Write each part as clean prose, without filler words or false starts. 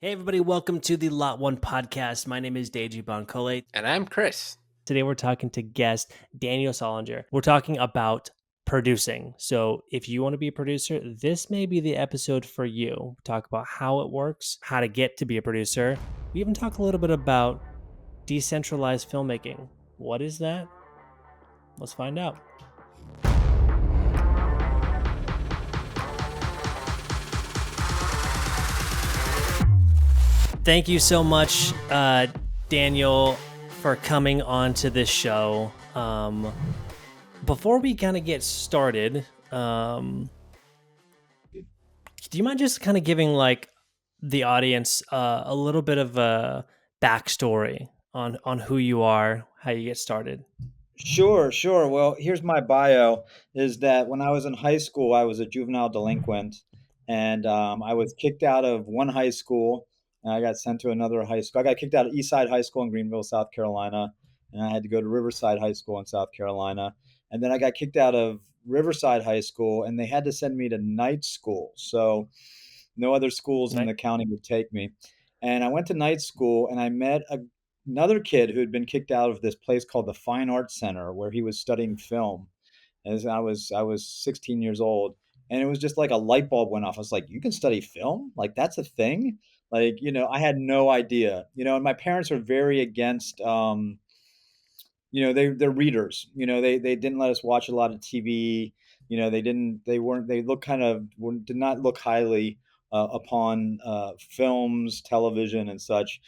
Hey everybody, welcome to the Lot One podcast. My name is Deji Bancole. And I'm Chris. Today we're talking to guest Daniel Sollinger. We're talking about producing. So if you want to be a producer, this may be the episode for you. We talk about how it works, how to get to be a producer. We even talk a little bit about decentralized filmmaking. What is that? Let's find out. Thank you so much, Daniel, for coming on to this show. Before we kind of get started, do you mind just kind of giving like the audience a little bit of a backstory on who you are, how you get started? Sure, sure. Well, here's my bio, is that when I was in high school, I was a juvenile delinquent, and I was kicked out of one high school, and I got sent to another high school. I got kicked out of Eastside High School in Greenville, South Carolina, and I had to go to Riverside High School in South Carolina. And then I got kicked out of Riverside High School, and they had to send me to night school. So no other schools in Right. the county would take me. And I went to night school, and I met another kid who had been kicked out of this place called the Fine Arts Center, where he was studying film. As I was 16 years old, and it was just like a light bulb went off. I was like, "You can study film? Like that's a thing?" Like, I had no idea. And my parents are very against they're readers. They didn't let us watch a lot of TV. They look kind of did not look highly upon films, television, and such.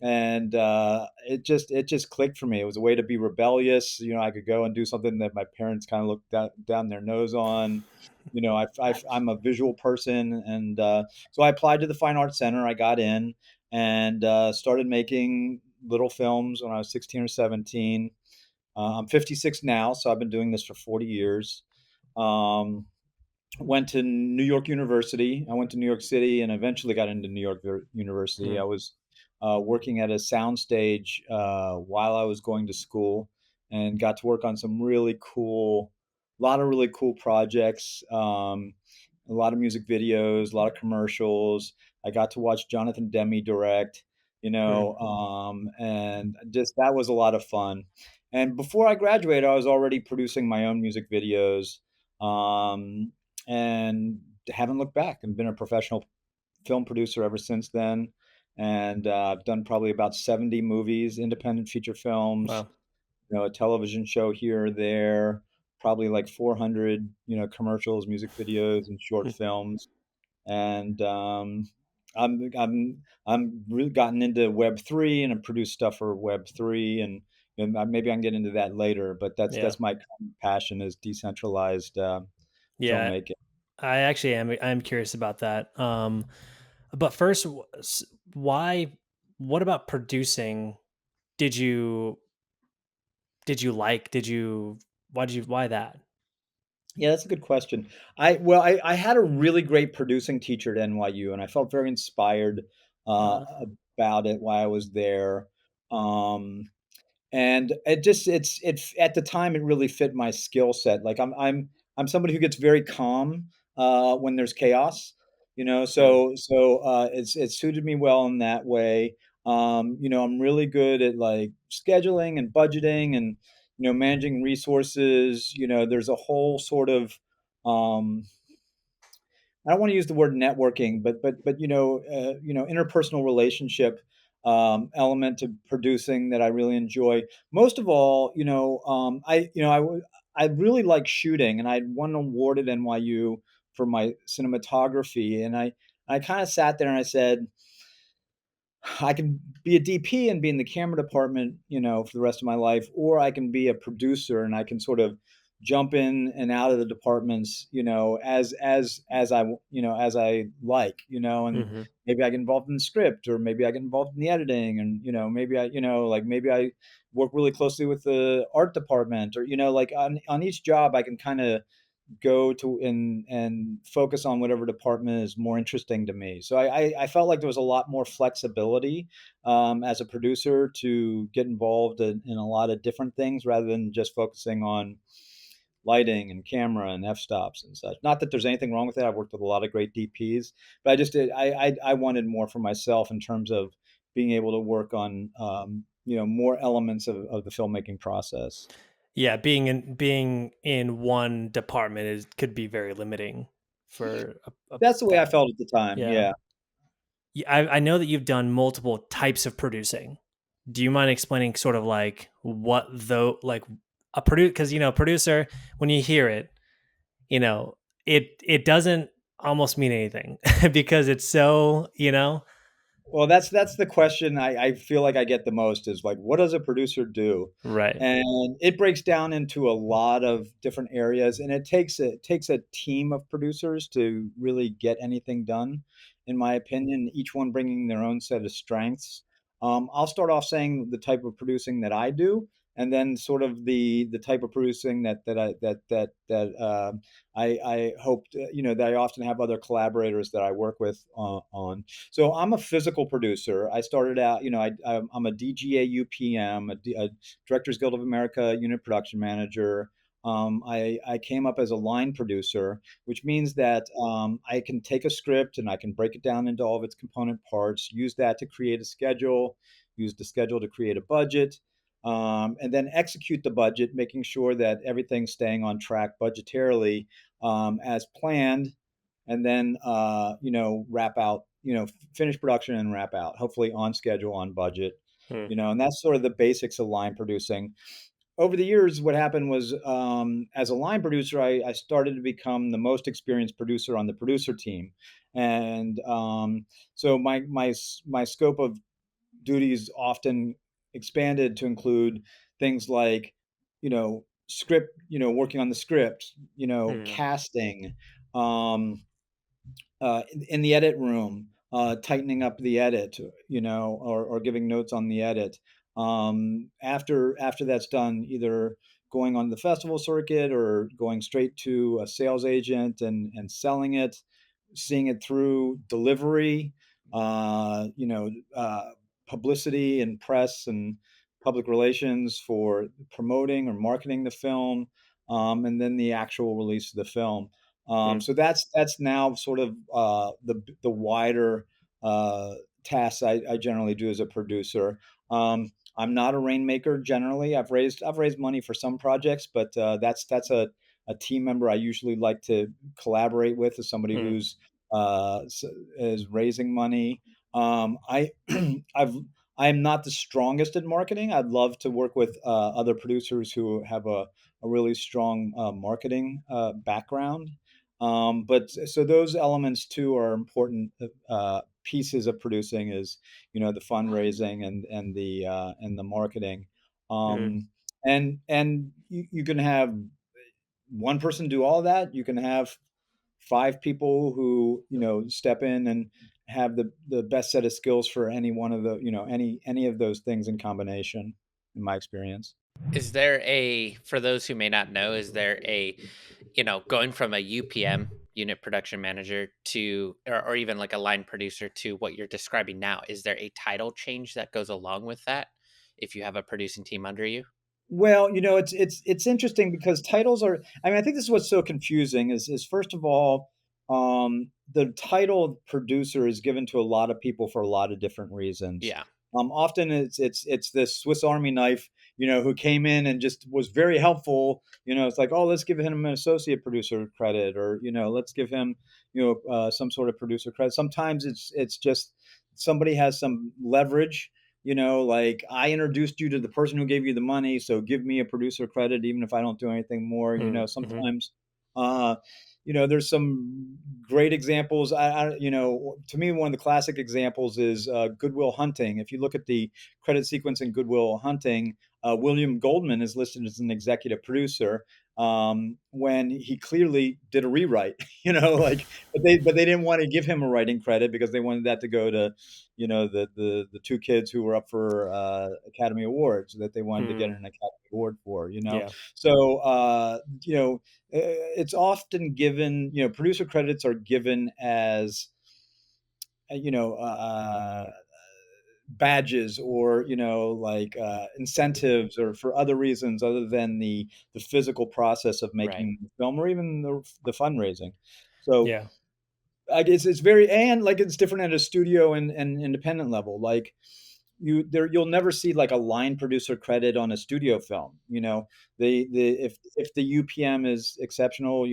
And it just clicked for me. It was a way to be rebellious. I could go and do something that my parents kind of looked down their nose on. I'm a visual person, and so I applied to the Fine Arts Center. I got in and started making little films when I was 16 or 17. I'm 56 now, so I've been doing this for 40 years. Um, Went to New York University. I went to New York City and eventually got into New York University. Hmm. I was working at a soundstage while I was going to school and got to work on some really cool, a lot of really cool projects, a lot of music videos, a lot of commercials. I got to watch Jonathan Demme direct, Hmm. and just that was a lot of fun. And before I graduated, I was already producing my own music videos. Um, and haven't looked back and been a professional film producer ever since then. And I've done probably about 70 movies, independent feature films, Wow. a television show here or there, probably like 400, commercials, music videos, and short films. And I'm really gotten into Web3 and I produce stuff for Web3, and maybe I can get into that later. But that's Yeah. that's my passion is decentralized Yeah. filmmaking. I actually am. I'm curious about that. But first, why? What about producing? Did you did you like? Did you? Why did you? Why that? Yeah, that's a good question. I had a really great producing teacher at NYU, and I felt very inspired uh, Uh, about it while I was there. Um, and it's at the time it really fit my skill set. Like I'm somebody who gets very calm when there's chaos, hmm. so it suited me well in that way. I'm really good at like scheduling and budgeting and managing resources. There's a whole sort of um, I don't want to use the word networking, but interpersonal relationship element to producing that I really enjoy. Most of all, I really like shooting, and I won an award at NYU for my cinematography, and I kind of sat there and I said, I can be a DP and be in the camera department, for the rest of my life, or I can be a producer and I can sort of jump in and out of the departments, as I like, and Hmm. maybe I get involved in the script, or maybe I get involved in the editing, and maybe maybe I work really closely with the art department, or like on each job I can kind of go to and focus on whatever department is more interesting to me. So I felt like there was a lot more flexibility as a producer to get involved in a lot of different things rather than just focusing on lighting and camera and f-stops and such. Not that there's anything wrong with it. I've worked with a lot of great DPs, but I wanted more for myself in terms of being able to work on more elements of the filmmaking process. Yeah, being in one department is could be very limiting for a That's the way I talent. felt at the time. Yeah. Yeah. Yeah, I know that you've done multiple types of producing. Do you mind explaining sort of like what though like a produce because producer when you hear it, you know, it doesn't almost mean anything because it's so, Well, that's the question I feel like I get the most is like, what does a producer do? right. And it breaks down into a lot of different areas, and it takes a team of producers to really get anything done, in my opinion. Each one bringing their own set of strengths. I'll start off saying the type of producing that I do, and then sort of the type of producing that I hope that I often have other collaborators that I work with on. So I'm a physical producer. I started out, I'm a DGA UPM, a Directors Guild of America unit production manager. I came up as a line producer, which means that I can take a script and I can break it down into all of its component parts, use that to create a schedule, use the schedule to create a budget, and then execute the budget, making sure that everything's staying on track budgetarily as planned, and then wrap out, finish production and wrap out, hopefully on schedule, on budget, Hmm, and that's sort of the basics of line producing. Over the years, what happened was, as a line producer, I started to become the most experienced producer on the producer team, and so my scope of duties often expanded to include things like, script, working on the script, hmm, casting, um, in the edit room, tightening up the edit, or giving notes on the edit. After that's done, either going on the festival circuit or going straight to a sales agent and selling it, seeing it through delivery, uh, you know, uh, publicity and press and public relations for promoting or marketing the film, and then the actual release of the film. hmm, So that's now sort of the wider uh, tasks I generally do as a producer. I'm not a rainmaker generally. I've raised money for some projects, but that's a team member I usually like to collaborate with, as somebody hmm, who's is raising money. I I've I'm not the strongest at marketing. I'd love to work with other producers who have a really strong marketing background. But so those elements too are important pieces of producing, is the fundraising and the marketing. hmm. Um, and you can have one person do all that. You can have five people who step in and have the best set of skills for any one of the any of those things in combination, in my experience. Is there a for those who may not know, is there a, going from a UPM, unit production manager, to or even like a line producer to what you're describing now, is there a title change that goes along with that if you have a producing team under you? Well, it's interesting because titles are. I mean, I think this is what's so confusing. Is first of all, the title producer is given to a lot of people for a lot of different reasons. Yeah. Often it's this Swiss Army knife, who came in and just was very helpful. It's like, oh, let's give him an associate producer credit, or let's give him some sort of producer credit. Sometimes it's just somebody has some leverage, like, I introduced you to the person who gave you the money, so give me a producer credit even if I don't do anything more. Hmm, mhm, Sometimes uh there's some great examples. To me, one of the classic examples is Goodwill Hunting. If you look at the credit sequence in Goodwill Hunting, William Goldman is listed as an executive producer, when he clearly did a rewrite. Like, but they didn't want to give him a writing credit because they wanted that to go to the two kids who were up for Academy Awards, that they wanted to get hmm. an Academy Award for. Yeah. So it's often given. Producer credits are given as uh, you know uh, badges or like incentives or for other reasons other than the physical process of Right. making the film or even the fundraising. So Yeah. I guess it's very and like it's different at a studio and independent level. Like you'll never see like a line producer credit on a studio film. The if the UPM is exceptional,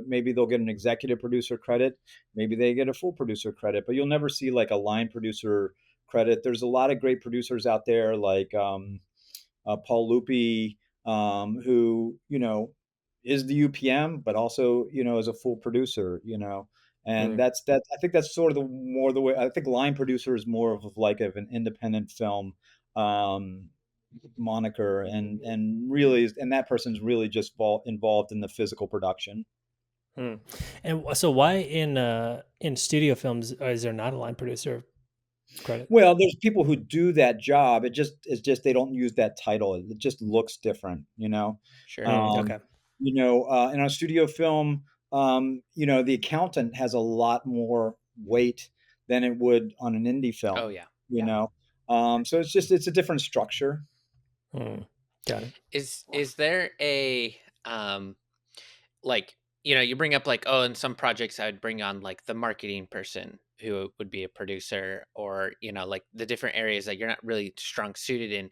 maybe they'll get an executive producer credit, maybe they get a full producer credit, but you'll never see like a line producer credit. There's a lot of great producers out there like Paul Lupi, who is the UPM, but also is a full producer. And Mm, that. I think that's sort of the more the way. I think line producer is more of like of an independent film um, moniker, and really, and that person's really just involved in the physical production. mm. And so why in studio films is there not a line producer credit? Well, there's people who do that job. It's just they don't use that title. It just looks different. Sure. Mm, Um, okay. in a studio film, the accountant has a lot more weight than it would on an indie Oh film. yeah. You Yeah. know, so it's a different structure. Mm, got it. Is there a like, you bring up like, oh, in some projects I would bring on like the marketing person who would be a producer, or like the different areas that you're not really strong suited in.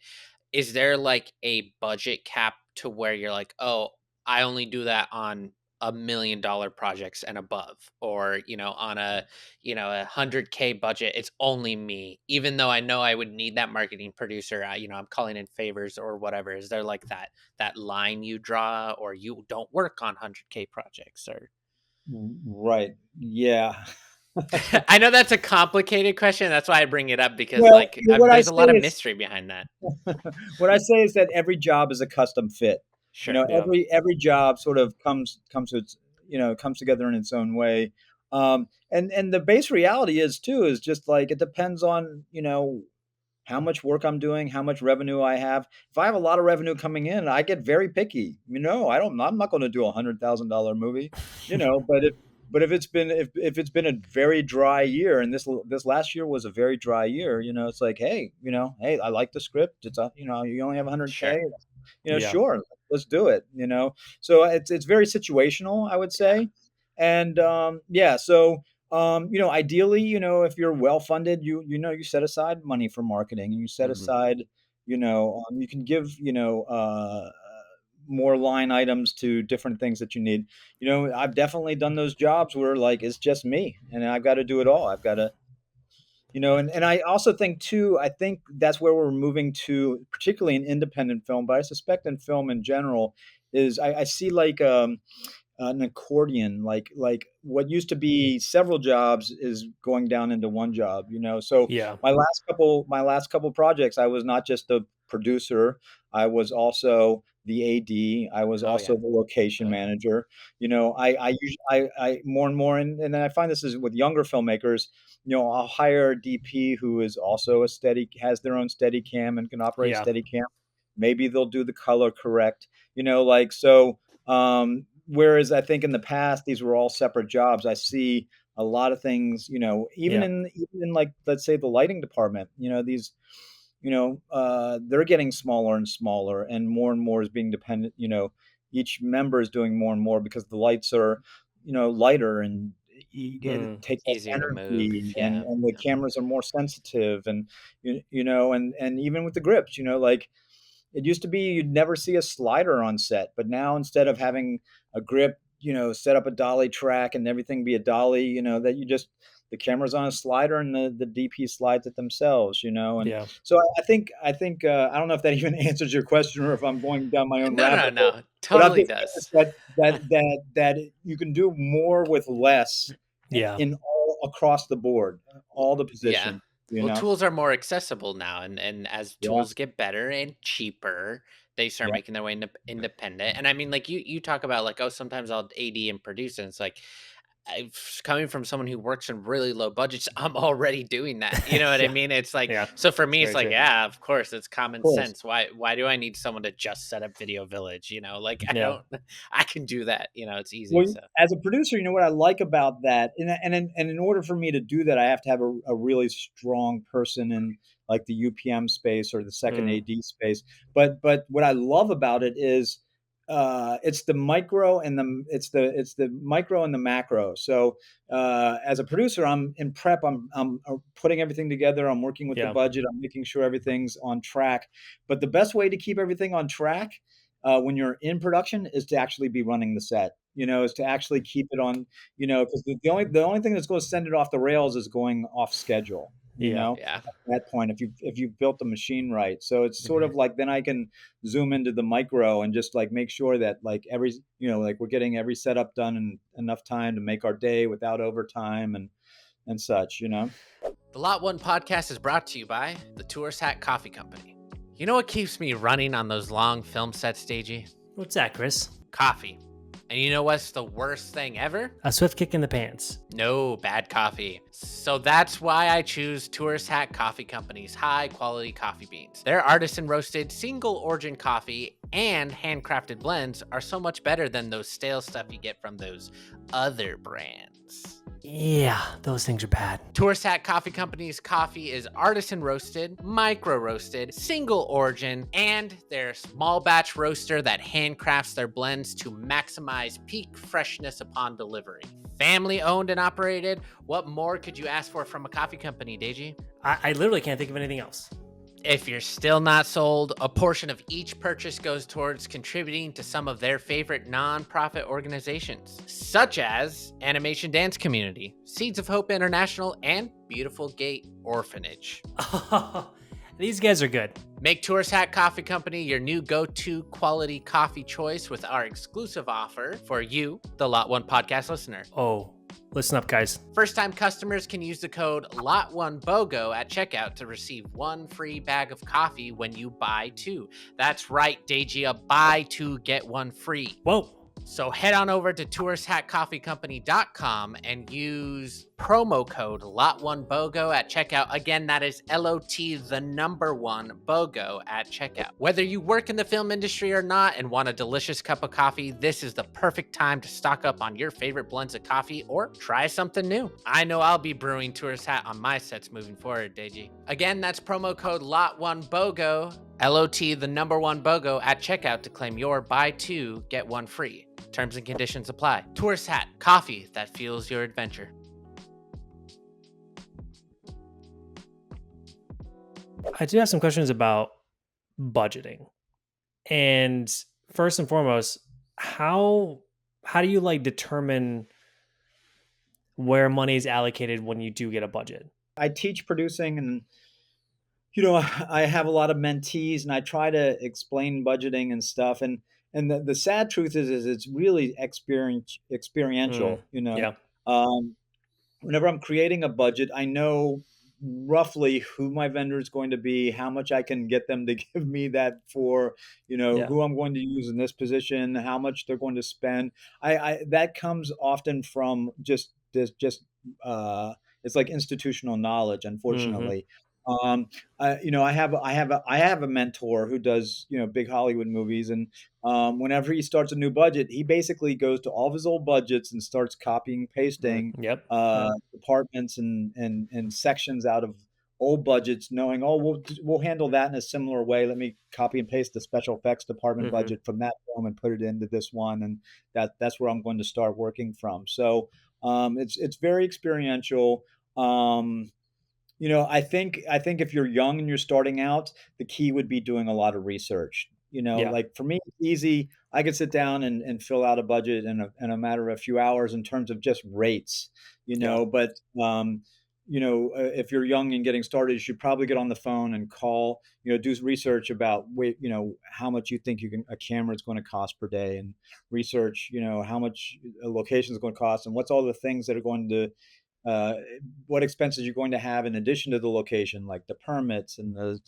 Is there like a budget cap to where you're like, oh, I only do that on $1 million projects and above, or on a 100K budget, it's only me, even though I know I would need that marketing producer. I'm calling in favors or whatever. Is there like that line you draw, or you don't work on 100K projects, or Right. Yeah. I know that's a complicated question. That's why I bring it up, because Well, like what I there's a say lot of is mystery behind that. what I say is that every job is a custom fit. Sure. Yeah. Every job sort of comes to its comes together in its own way. And the base reality is too is just like it depends on how much work I'm doing, how much revenue I have. If I have a lot of revenue coming in, I get very picky. I'm not going to do $100,000 movie, but if it's been a very dry year, and this last year was a very dry year, it's like, hey, hey, I like the script. You only have Sure. 100K, Yeah. sure, let's do it. So it's very situational, I would Yeah. say, and yeah, so ideally, if you're well funded, you set aside money for marketing, and you set Mhm. aside, you can give, more line items to different things that you need. I've definitely done those jobs where like it's just me, and I've got to do it all. I've got to, and I also think too, I think that's where we're moving to, particularly in independent film, but I suspect in film in general, is I see like an accordion, like what used to be several jobs is going down into one job. So Yeah. my last couple projects, I was not just the producer, I was also the AD, I was Oh yeah. also the location Really. manager. I more and more, and then I find this is with younger filmmakers. I'll hire a DP who is also has their own steady cam and can operate a Yeah. steady cam. Maybe they'll do the color correct, like so. Whereas I think in the past these were all separate jobs. I see a lot of things, Yeah. even in like let's say the lighting department, these, they're getting smaller and smaller, and more is being dependent. Each member is doing more and more because the lights are, lighter, and it Mm, takes less Easier to move. energy, and Yeah. the Yeah. cameras are more sensitive, and and even with the grips, like it used to be you'd never see a slider on set, but now instead of having a grip, set up a dolly track and everything be a dolly, that the camera's on a slider and the DP slides it themselves, and yeah. so I think I don't know if that even answers your question or if I'm going down my own No, rabbit no, hole, no. but I'm Totally just curious does. that you can do more with less Yeah. in all across the board, all the Yeah. positions, Well, tools are more accessible now, and as Yeah, tools get better and cheaper, they start yeah, making their way independent. And I mean, like you talk about like, oh, sometimes I'll AD and produce, and it's like coming from someone who works in really low budgets, I'm already doing that. You know what I Yeah. mean? It's like, Yeah. so for It's me, it's very like, true. yeah, of course, it's Of common course. sense. Why do I need someone to just set up Video Village? You know, like I Yeah. don't, I can do that. You know, it's easy. Well, So as a producer, you know what I like about that, and in order for me to do that, I have to have a really strong person in like the UPM space or the second Mm, AD space. But what I love about it is it's the micro and the micro and the macro. So as a producer, I'm in prep. I'm putting everything together. I'm working with the yeah. budget. I'm making sure everything's on track. But the best way to keep everything on track when you're in production is to actually be running the set. You know, is to actually keep it on. You know, because the only thing that's going to send it off the rails is going off schedule. You Yeah. know, yeah, at that point, if you've built the machine right, so it's sort Mhm. of like then I can zoom into the micro and just like make sure that like like we're getting every setup done in enough time to make our day without overtime and such. You know. the Lot One podcast is brought to you by the Tourist Hat Coffee Company. You know what keeps me running on those long film sets, Stagey? What's that, Chris? Coffee. And you know what's the worst thing ever? A swift kick in the pants. No, bad coffee. So that's why I choose Tourist Hat Coffee Company's high quality coffee beans. Their artisan roasted single origin coffee and handcrafted blends are so much better than those stale stuff you get from those other brands. Yeah, those things are bad. Tourist Hat Coffee Company's coffee is artisan roasted, micro roasted, single origin, and their small batch roaster that handcrafts their blends to maximize peak freshness upon delivery. Family owned and operated. What more could you ask for from a coffee company, Deji? I literally can't think of anything else. If you're still not sold, a portion of each purchase goes towards contributing to some of their favorite nonprofit organizations, such as Animation Dance Community, Seeds of Hope International, and Beautiful Gate Orphanage. These guys are good. Make Tourist Hat Coffee Company your new go-to quality coffee choice with our exclusive offer for you, the Lot One podcast listener. Oh, listen up, guys. First-time customers can use the code LOT1BOGO at checkout to receive one free bag of coffee when you buy two. That's right, Deji, buy two, get one free. Whoa. So head on over to touristhatcoffeecompany.com and use promo code LOT1BOGO at checkout. Again, that is LOT, the number one, BOGO at checkout. Whether you work in the film industry or not and want a delicious cup of coffee, this is the perfect time to stock up on your favorite blends of coffee or try something new. I know I'll be brewing Tourist Hat on my sets moving forward, Deji. Again, that's promo code LOT1BOGO, LOT, the number one, BOGO at checkout to claim your buy two, get one free. Terms and conditions apply. Tourist Hat, coffee that fuels your adventure. I do have some questions about budgeting. And first and foremost, how do you like determine where money is allocated when you do get a budget? I teach producing and I have a lot of mentees and I try to explain budgeting and stuff and the sad truth is it's really Mm, experiential, yeah. Um, whenever I'm creating a budget, I know roughly who my vendor is going to be, how much I can get them to give me that for, Yeah. who I'm going to use in this position, how much they're going to spend. I that comes often from just it's like institutional knowledge, Hmm. unfortunately. I have a mentor who does big Hollywood movies, and whenever he starts a new budget, he basically goes to all of his old budgets and starts copying, pasting Yep. Yep. departments and sections out of old budgets, knowing, oh, we'll handle that in a similar way. Let me copy and paste the special effects department Hmm. budget from that film and put it into this one, and that's where I'm going to start working from. So it's very experiential. Um, I think if you're young and you're starting out, the key would be doing a lot of research. Yeah. Like for me, it's easy. I could sit down and fill out a budget in a matter of a few hours in terms of just rates, Yeah. but if you're young and getting started, you should probably get on the phone and call, do research about how much you think a camera is going to cost per day, and research, how much a location is going to cost and what's all the things that are going to uh, what expenses you're going to have in addition to the location, like the permits and the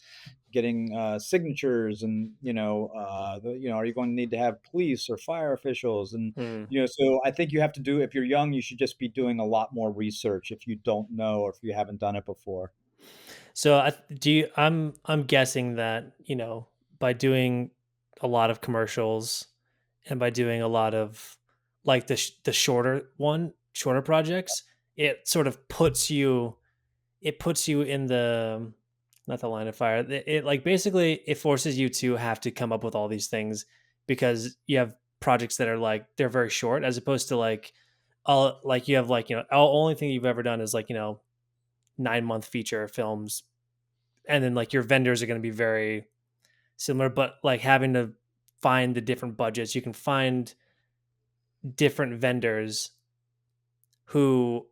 getting signatures, and are you going to need to have police or fire officials, and Mm. so I think you have to do, if you're young, you should just be doing a lot more research if you don't know or if you haven't done it before. So I'm guessing that, by doing a lot of commercials and by doing a lot of like the shorter projects, it sort of puts you in the not the line of fire. It like basically it forces you to have to come up with all these things because you have projects that are like they're very short as opposed to like all like you have like only thing you've ever done is like 9-month feature films, and then like your vendors are going to be very similar, but like having to find the different budgets, you can find different vendors who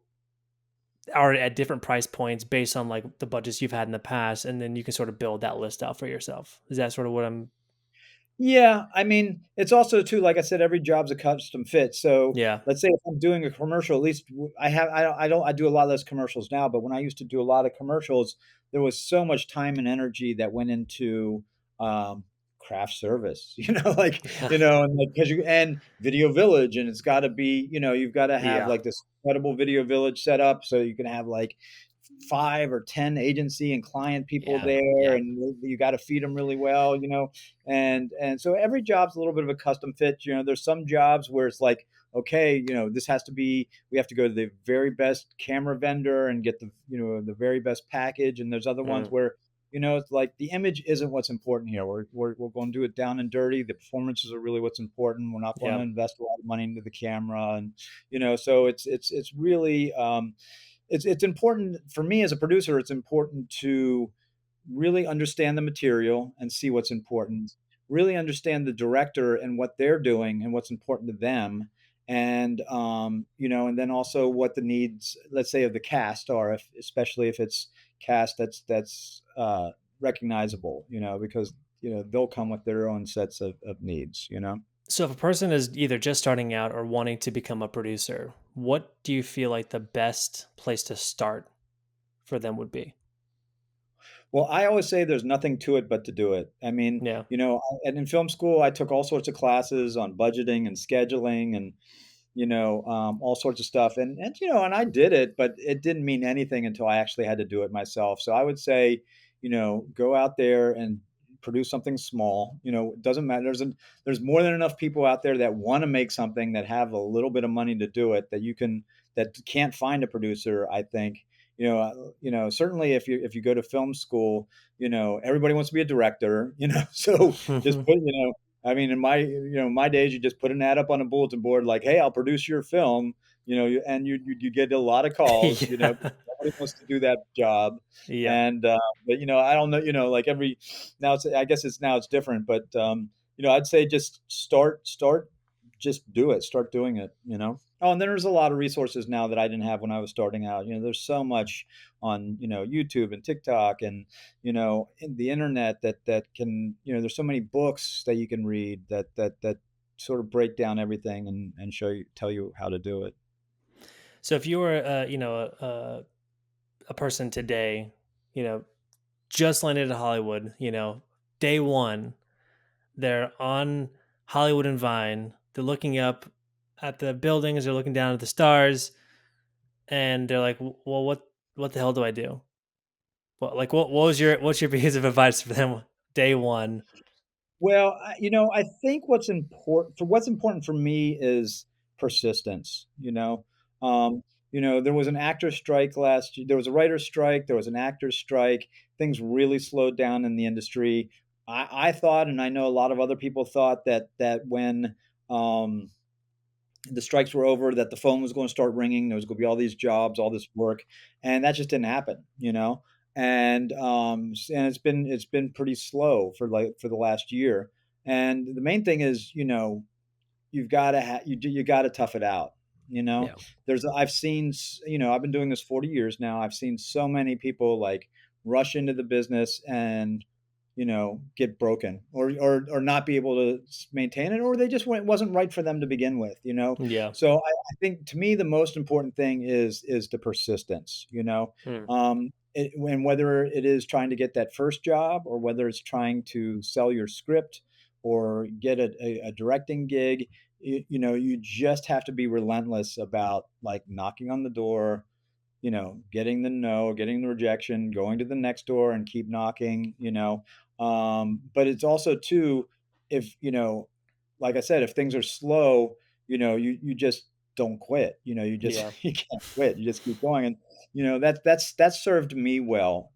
are at different price points based on like the budgets you've had in the past, and then you can sort of build that list out for yourself. Is that sort of what I'm? Yeah, I mean, it's also too, like I said, every job's a custom fit. So Yeah. let's say if I'm doing a commercial, at least I do a lot of those commercials now, but when I used to do a lot of commercials, there was so much time and energy that went into um, craft service, like, Yeah. and like, because you, and Video Village, and it's got to be, you've got to have Yeah. like this incredible Video Village set up so you can have like 5 or 10 agency and client people Yeah. there, Yeah. and you got to feed them really well, and so every job's a little bit of a custom fit. There's some jobs where it's like, okay, this has to be, we have to go to the very best camera vendor and get the very best package, and there's other ones Mm, where it's like the image isn't what's important here. We're going to do it down and dirty. The performances are really what's important. We're not going to yep. invest a lot of money into the camera, and so it's really it's important for me as a producer. It's important to really understand the material and see what's important, really understand the director and what they're doing and what's important to them, and then also what the needs, let's say, of the cast are, if especially if it's cast that's recognizable, because they'll come with their own sets of needs. So if a person is either just starting out or wanting to become a producer, what do you feel like the best place to start for them would be? Well, I always say there's nothing to it but to do it. I mean, Yeah. and in film school, I took all sorts of classes on budgeting and scheduling and all sorts of stuff. And I did it, but it didn't mean anything until I actually had to do it myself. So I would say, go out there and produce something small. It doesn't matter. There's more than enough people out there that want to make something, that have a little bit of money to do it, that can't find a producer, I think. Certainly if you go to film school, everybody wants to be a director, so just put, I mean, in my days, you just put an ad up on a bulletin board like, "Hey, I'll produce your film," and you get a lot of calls, Yeah. because nobody wants to do that job, Yeah. and but I don't know, like now it's different, but I'd say just start, just do it, start doing it. Oh, and then there's a lot of resources now that I didn't have when I was starting out. There's so much on YouTube and TikTok and in the internet that can, there's so many books that you can read that sort of break down everything and tell you how to do it. So if you were, a person today, you know, just landed in Hollywood, day one, they're on Hollywood and Vine. They're looking up at the buildings. They're looking down at the stars, and they're like, "Well, what the hell do I do?" Well, like, what's your piece of advice for them day one? Well, I think what's important for me is persistence. There was an actor strike last year. There was a writer's strike. There was an actor's strike. Things really slowed down in the industry. I thought, and I know a lot of other people thought that when um, the strikes were over, that the phone was going to start ringing. There was going to be all these jobs, all this work, and that just didn't happen. And it's been pretty slow for the last year. And the main thing is, you've got to you got to tough it out. Yeah. I've seen, I've been doing this 40 years now. I've seen so many people like rush into the business and get broken, or not be able to maintain it, or they just it wasn't right for them to begin with. Yeah. So I think to me the most important thing is the persistence. Mm. When whether it is trying to get that first job, or whether it's trying to sell your script or get a directing gig, you just have to be relentless about like knocking on the door, getting the no, getting the rejection, going to the next door and keep knocking. But it's also too, if, like I said, if things are slow, you just don't quit. You just Yeah. you can't quit. You just keep going. And that's served me well,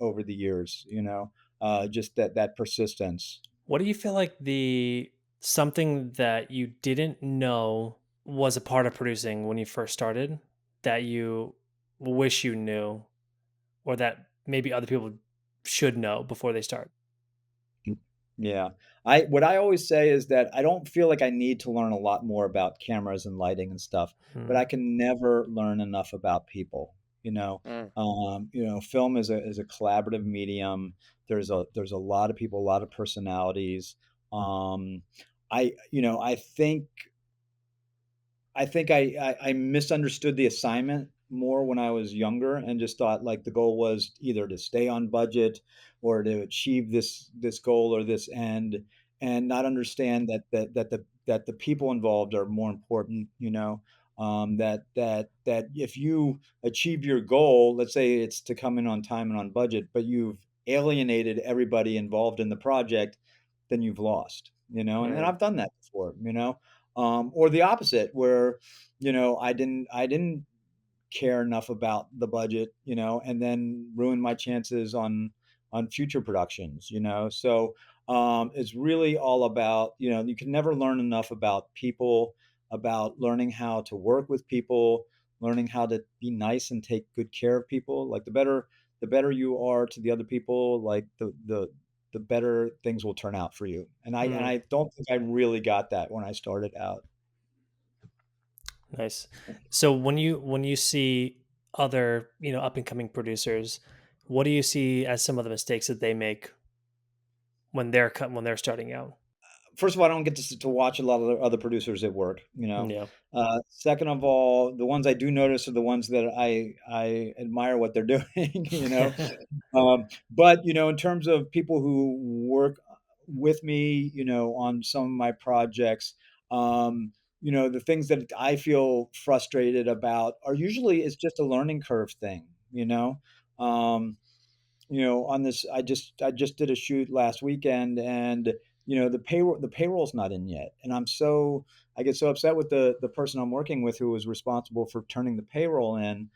over the years. Just that persistence. What do you feel like the something that you didn't know was a part of producing when you first started that you wish you knew, or that maybe other people should know before they start? Yeah. What I always say is that I don't feel like I need to learn a lot more about cameras and lighting and stuff, but Mm. I can never learn enough about people. Mm. Film is a collaborative medium. There's a lot of people, a lot of personalities. Um, I think I misunderstood the assignment more when I was younger, and just thought like the goal was either to stay on budget or to achieve this goal or this end, and not understand that the people involved are more important. That if you achieve your goal, let's say it's to come in on time and on budget, but you've alienated everybody involved in the project, then you've lost. And Mm. I've done that before. Or the opposite, where I didn't care enough about the budget, and then ruin my chances on future productions. So it's really all about, you can never learn enough about people, about learning how to work with people, learning how to be nice and take good care of people. Like the better you are to the other people, like the better things will turn out for you. And I Mm. don't think I really got that when I started out. Nice. So when you see other, up and coming producers, what do you see as some of the mistakes that they make when they're starting out? First of all, I don't get to watch a lot of the other producers at work. Yeah. Second of all, the ones I do notice are the ones that I admire what they're doing. But in terms of people who work with me, on some of my projects, the things that I feel frustrated about are usually it's just a learning curve thing. Um, on this, I just did a shoot last weekend, and the payroll's not in yet, and I get so upset with the person I'm working with who was responsible for turning the payroll in,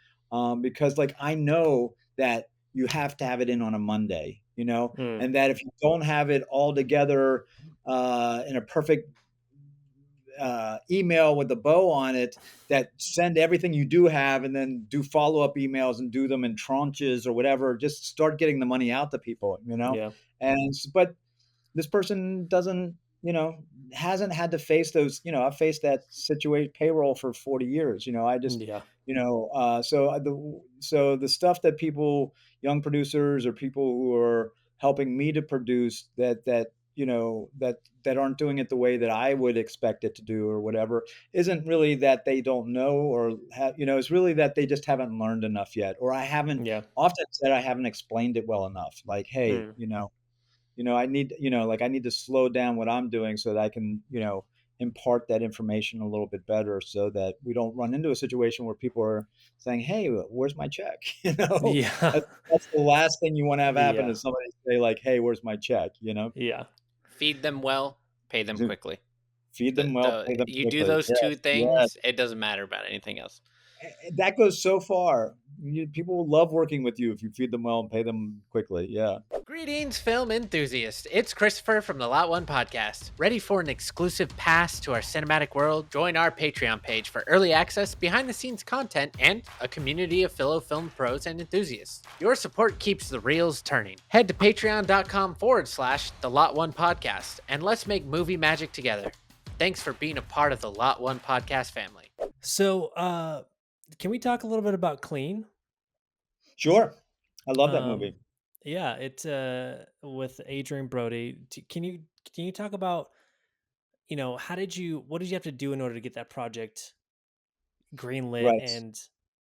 because like I know that you have to have it in on a Monday, Mm. and that if you don't have it all together in a perfect email with a bow on it, that send everything you do have and then do follow-up emails and do them in tranches or whatever, just start getting the money out to people. Yeah. But this person doesn't, hasn't had to face I've faced that situation payroll for 40 years. I just, Yeah. so the stuff that people, young producers or people who are helping me to produce, that aren't doing it the way that I would expect it to do or whatever, isn't really that they don't know or it's really that they just haven't learned enough yet, or I haven't Yeah. often said I haven't explained it well enough. Like, hey, Mm. I need, like I need to slow down what I'm doing so that I can, impart that information a little bit better, so that we don't run into a situation where people are saying, "Hey, where's my check?" Yeah. That's the last thing you want to have happen Yeah. is somebody say like, "Hey, where's my check?" Yeah. Feed them well, pay them quickly. Feed them well, pay them You do quickly. those two Yes, yes. things, it doesn't matter about anything else. That goes so far. People will love working with you if you feed them well and pay them quickly. Yeah. Greetings, film enthusiast. It's Christopher from the Lot One Podcast. Ready for an exclusive pass to our cinematic world? Join our Patreon page for early access, behind the scenes content, and a community of fellow film pros and enthusiasts. Your support keeps the reels turning. Head to patreon.com/the Lot One Podcast and let's make movie magic together. Thanks for being a part of the Lot One Podcast family. So, can we talk a little bit about Clean? Sure. I love that Um, movie. Yeah, it's with Adrian Brody. Can you talk about, how did you what did you have to do in order to get that project greenlit Right. and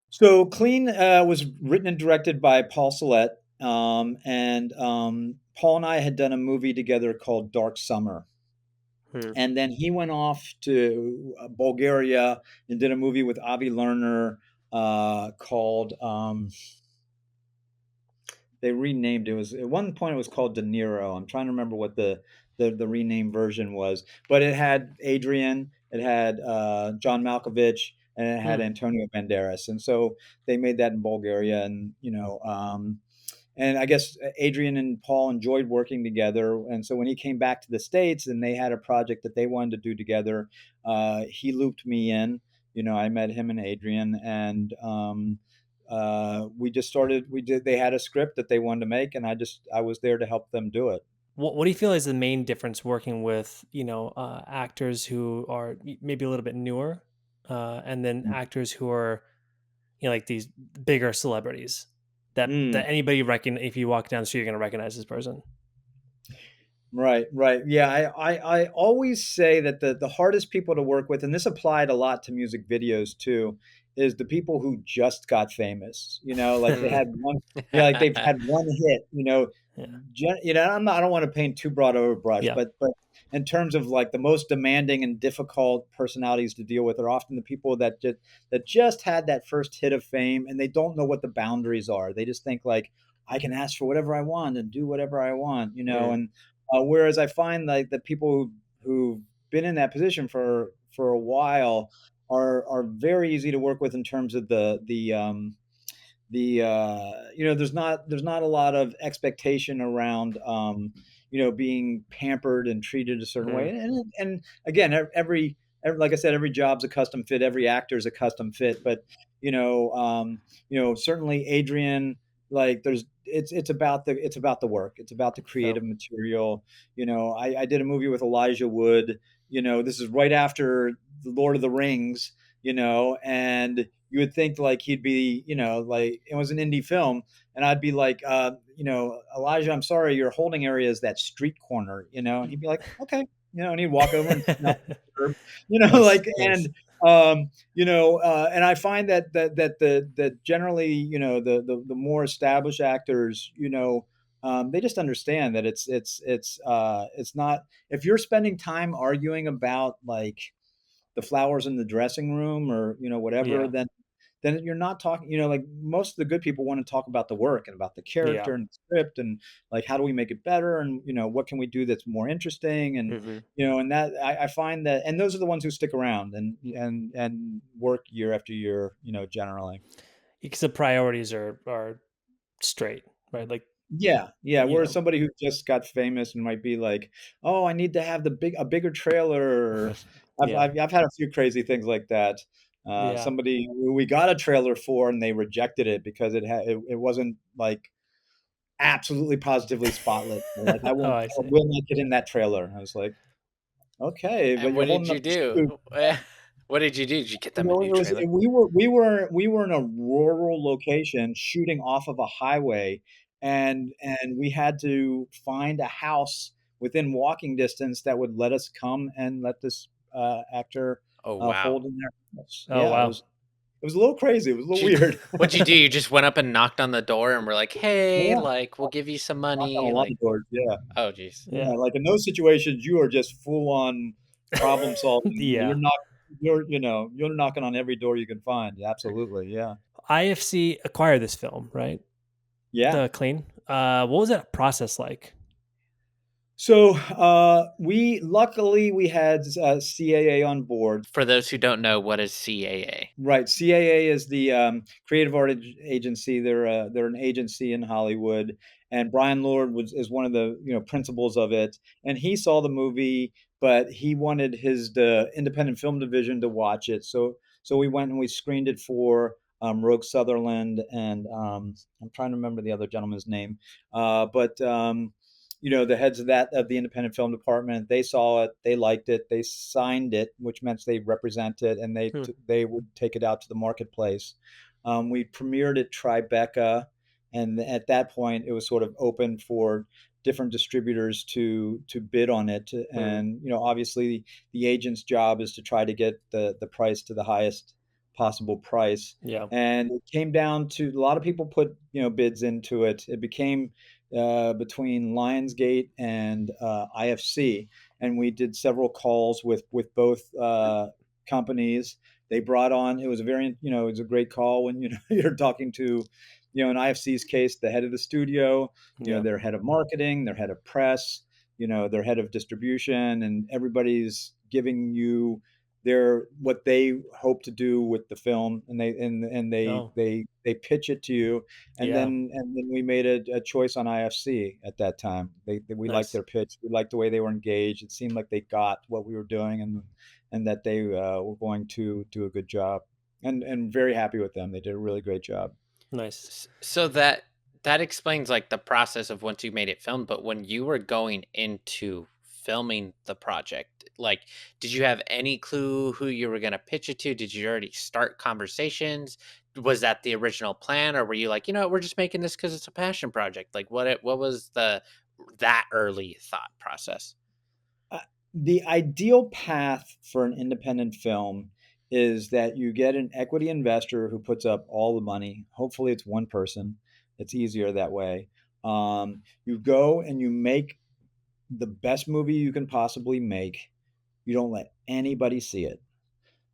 So Clean was written and directed by Paul Salette, and Paul and I had done a movie together called Dark Summer, Hmm. and then he went off to Bulgaria and did a movie with Avi Lerner called. They renamed it. Was at one point it was called De Niro. I'm trying to remember what the renamed version was, but it had Adrian, it had John Malkovich, and it had Hmm. Antonio Banderas, and so they made that in Bulgaria, and and I guess Adrian and Paul enjoyed working together. And so when he came back to the States and they had a project that they wanted to do together, he looped me in. I met him and Adrian, and we just started. We did. They had a script that they wanted to make, and I was there to help them do it. what do you feel is the main difference working with, actors who are maybe a little bit newer, and then actors who are, like these bigger celebrities that Mm. anybody if you walk down the street, you're gonna recognize this person. Right, right. Yeah, I always say that the hardest people to work with, and this applied a lot to music videos too, is the people who just got famous. Like they Hmm. had one, like they've had one hit. Yeah. I don't want to paint too broad over a brush, Yeah. but in terms of like the most demanding and difficult personalities to deal with are often the people that just had that first hit of fame and they don't know what the boundaries are. They just think like I can ask for whatever I want and do whatever I want, Hmm. and whereas I find like the people who've been in that position for a while are very easy to work with in terms of there's not a lot of expectation around being pampered and treated a certain way, Hmm. and again like I said, every job's a custom fit, every actor's a custom fit, but certainly Adrian, like there's it's about the work, it's about the So creative material. I did a movie with Elijah Wood. This is right after the Lord of the Rings, and you would think like he'd be, like it was an indie film, and I'd be like, Elijah, I'm sorry, your holding area is that street corner, and he'd be like, okay, and he'd walk over and smell the herb, nice, like, nice. and and I find that generally, the more established actors, they just understand that it's not, if you're spending time arguing about like the flowers in the dressing room or whatever, Yeah. then you're not talking, like most of the good people want to talk about the work and about the Yeah. character and the script and like how do we make it better and what can we do that's more interesting, and Hmm. and that I find that, and those are the ones who stick around and work year after year, generally. Because the priorities are straight, right? Like, Yeah, yeah. you Whereas know, somebody who just got famous and might be like, "Oh, I need to have a bigger trailer." Or yeah, I've had a few crazy things like that. yeah. Somebody who we got a trailer for and they rejected it because it wasn't like absolutely positively spotless. They're like, I Oh, won't, I I see. will not get in that trailer. I was like, okay, but And you're what did holding you up the do? shoe. What did you do? Did you get them a new It was trailer? we were in a rural location shooting off of a highway, and we had to find a house within walking distance that would let us come and let this actor Oh, wow. hold in their house. Oh, Yeah, it wow. was it was a little crazy. It was a little Did you, weird. what'd you do? You just went up and knocked on the door and were like, "Hey, Yeah, like, we'll give you some knocked on a money." lot Like, of doors. Yeah. oh, geez. Yeah, Yeah. like in those situations, you are just full on problem solving. Yeah. You're knocking on every door you can find. Absolutely, yeah. IFC acquired this film, right? Yeah. The Clean. What was that process like? So, we luckily we had, CAA on board. For those who don't know, what is CAA? Right, CAA is the, creative art agency. They're an agency in Hollywood, and Brian Lord is one of the, principals of it, and he saw the movie, but he wanted the independent film division to watch it, so we went and we screened it for, Rogue Sutherland and, I'm trying to remember the other gentleman's name, but, the heads of the independent film department, they saw it, they liked it, they signed it, which meant they represent it, and Hmm. they would take it out to the marketplace. We premiered at Tribeca and at that point it was sort of open for different distributors to bid on it. Mm. And obviously the agent's job is to try to get the price to the highest possible price. Yeah. And it came down to a lot of people put bids into it. It became between Lionsgate and IFC, and we did several calls with both companies. They brought on. It was a very it was a great call when you're talking to in IFC's case, the head of the studio, Yeah. their head of marketing, their head of press, their head of distribution, and everybody's giving you their what they hope to do with the film, and Oh, they pitch it to you, and yeah. then we made a choice on IFC at that time. We liked Nice. their pitch, we liked the way they were engaged. It seemed like they got what we were doing, and that they were going to do a good job, and very happy with them. They did a really great job. Nice. So that explains like the process of once you made it filmed, but when you were going into filming the project, like did you have any clue who you were going to pitch it to? Did you already start conversations? Was that the original plan, or were you like, we're just making this cuz it's a passion project? Like what was the that early thought process? Uh, the ideal path for an independent film is that you get an equity investor who puts up all the money. Hopefully, it's one person. It's easier that way. You go and you make the best movie you can possibly make. You don't let anybody see it.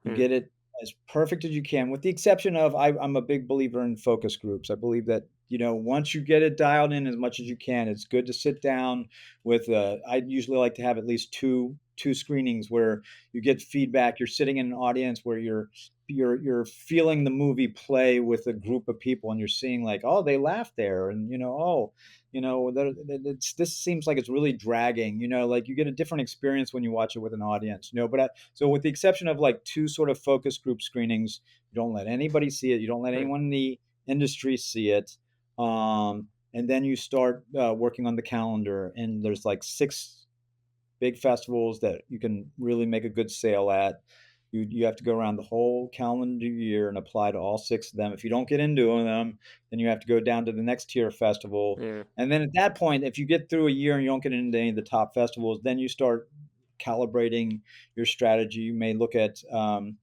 You Mm. get it as perfect as you can, with the exception of I'm a big believer in focus groups. I believe that once you get it dialed in as much as you can, it's good to sit down with. I usually like to have at least two screenings where you get feedback. You're sitting in an audience where you're feeling the movie play with a group of people, and you're seeing like, oh, they laughed there, and oh, this seems like it's really dragging. Like you get a different experience when you watch it with an audience. So with the exception of like two sort of focus group screenings, you don't let anybody see it. You don't let Mm. anyone in the industry see it. And then you start working on the calendar, and there's like six big festivals that you can really make a good sale at. You have to go around the whole calendar year and apply to all six of them. If you don't get into them, then you have to go down to the next tier festival. Mm. And then at that point, if you get through a year and you don't get into any of the top festivals, then you start calibrating your strategy. You may look at like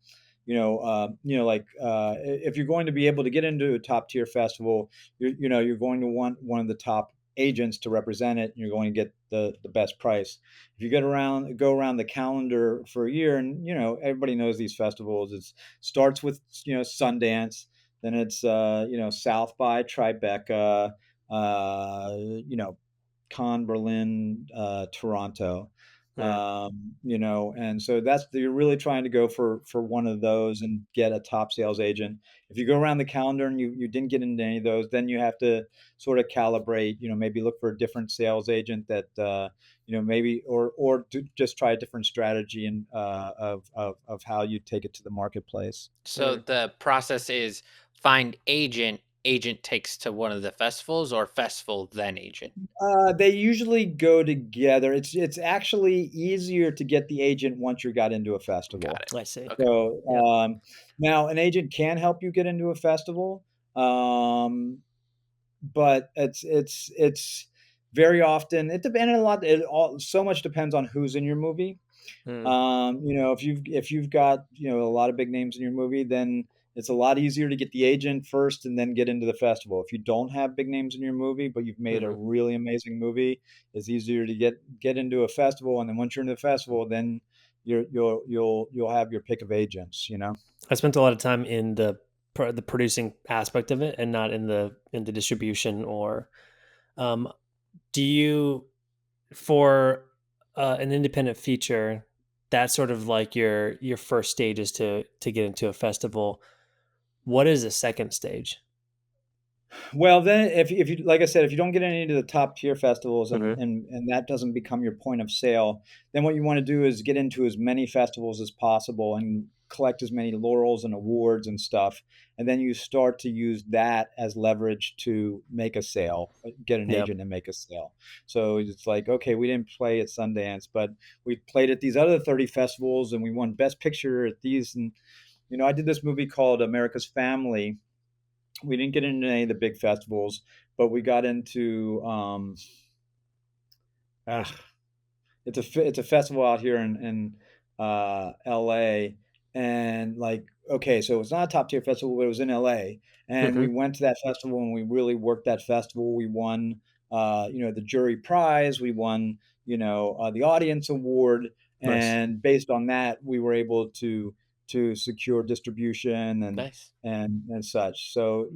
if you're going to be able to get into a top tier festival, you're going to want one of the top agents to represent it, and you're going to get the best price. If you go around the calendar for a year, and everybody knows these festivals, it starts with Sundance, then it's South by Tribeca, you know Cannes, Berlin, Toronto. Mm. And so you're really trying to go for one of those and get a top sales agent. If you go around the calendar and you didn't get into any of those, then you have to sort of calibrate. Maybe look for a different sales agent that maybe or just try a different strategy and of how you take it to the marketplace. So Mm. the process is find agent, agent takes to one of the festivals, or festival then agent. They usually go together. It's actually easier to get the agent once you got into a Got festival. it. I see. Okay. So, Yeah. now an agent can help you get into a festival, but it's very often it depends a lot. It all so much depends on who's in your movie. Mm. If you've got a lot of big names in your movie, then it's a lot easier to get the agent first and then get into the festival. If you don't have big names in your movie, but you've made a Hmm. really amazing movie, it's easier to get into a festival. And then once you're in the festival, then you'll have your pick of agents. I spent a lot of time in the producing aspect of it, and not in the distribution. Or um, do you, for an independent feature, that's sort of like your first stage is to get into a festival. What is the second stage? Well, then, if you like I said, if you don't get any of the top tier festivals, and Hmm. and and that doesn't become your point of sale, then what you want to do is get into as many festivals as possible and collect as many laurels and awards and stuff, and then you start to use that as leverage to make a sale, get an Yep. agent and make a sale. So it's like, okay, we didn't play at Sundance, but we played at these other 30 festivals, and we won Best Picture at these. And I did this movie called America's Family. We didn't get into any of the big festivals, but we got into ah, it's a festival out here in LA, and like okay, so it's not a top tier festival, but it was in LA, and we Hmm. went to that festival and we really worked that festival. We won the jury prize, we won the audience award, Nice. and based on that, we were able to secure distribution Nice. and such. So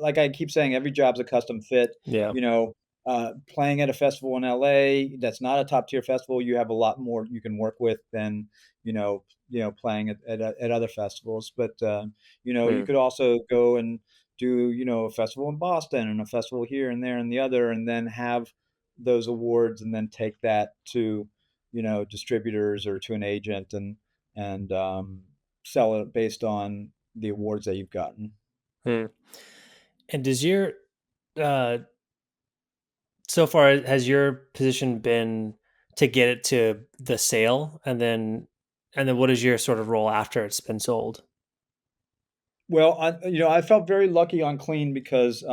like I keep saying, every job's a custom fit. Yeah. You know, playing at a festival in LA that's not a top tier festival, you have a lot more you can work with than playing at other festivals. But you Mm. could also go and do a festival in Boston and a festival here and there and the other, and then have those awards, and then take that to distributors or to an agent, and sell it based on the awards that you've gotten. Mm. And does your uh so far has your position been to get it to the sale, and then what is your sort of role after it's been sold? Well, I felt very lucky on Clean because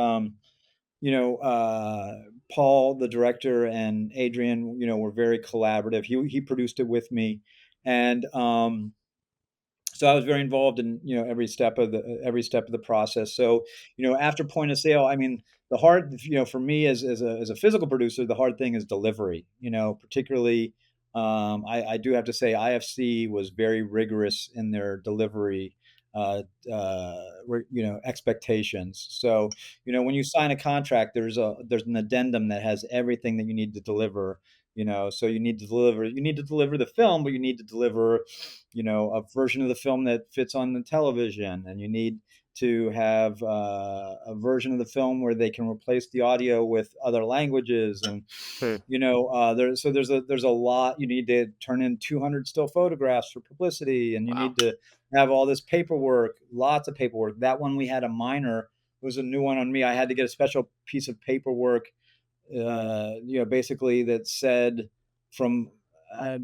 Paul, the director, and Adrian, were very collaborative. He produced it with me, and so I was very involved in every step of the process. So after point of sale, I mean, the hard for me as a physical producer, the hard thing is delivery. Particularly, I do have to say IFC was very rigorous in their delivery. Expectations. So when you sign a contract, there's an addendum that has everything that you need to deliver. So you need to deliver the film, but you need to deliver a version of the film that fits on the television, and you need to have a version of the film where they can replace the audio with other languages, and Hmm. there's a lot. You need to turn in 200 still photographs for publicity, and you Wow. need to have all this paperwork, lots of paperwork. That one we had a minor. It was a new one on me. I had to get a special piece of paperwork, basically that said from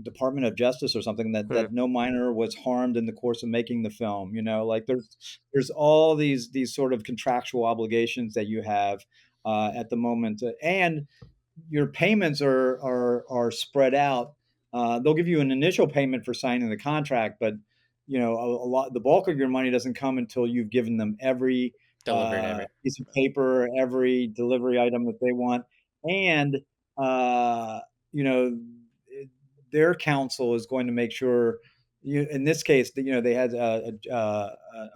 Department of Justice or something Hmm. that no minor was harmed in the course of making the film. Like there's all these sort of contractual obligations that you have at the moment, and your payments are spread out. They'll give you an initial payment for signing the contract, but a lot the bulk of your money doesn't come until you've given them every Delivered every. piece of paper, every delivery item that they want, and uh, you know their counsel is going to make sure. In this case, they had a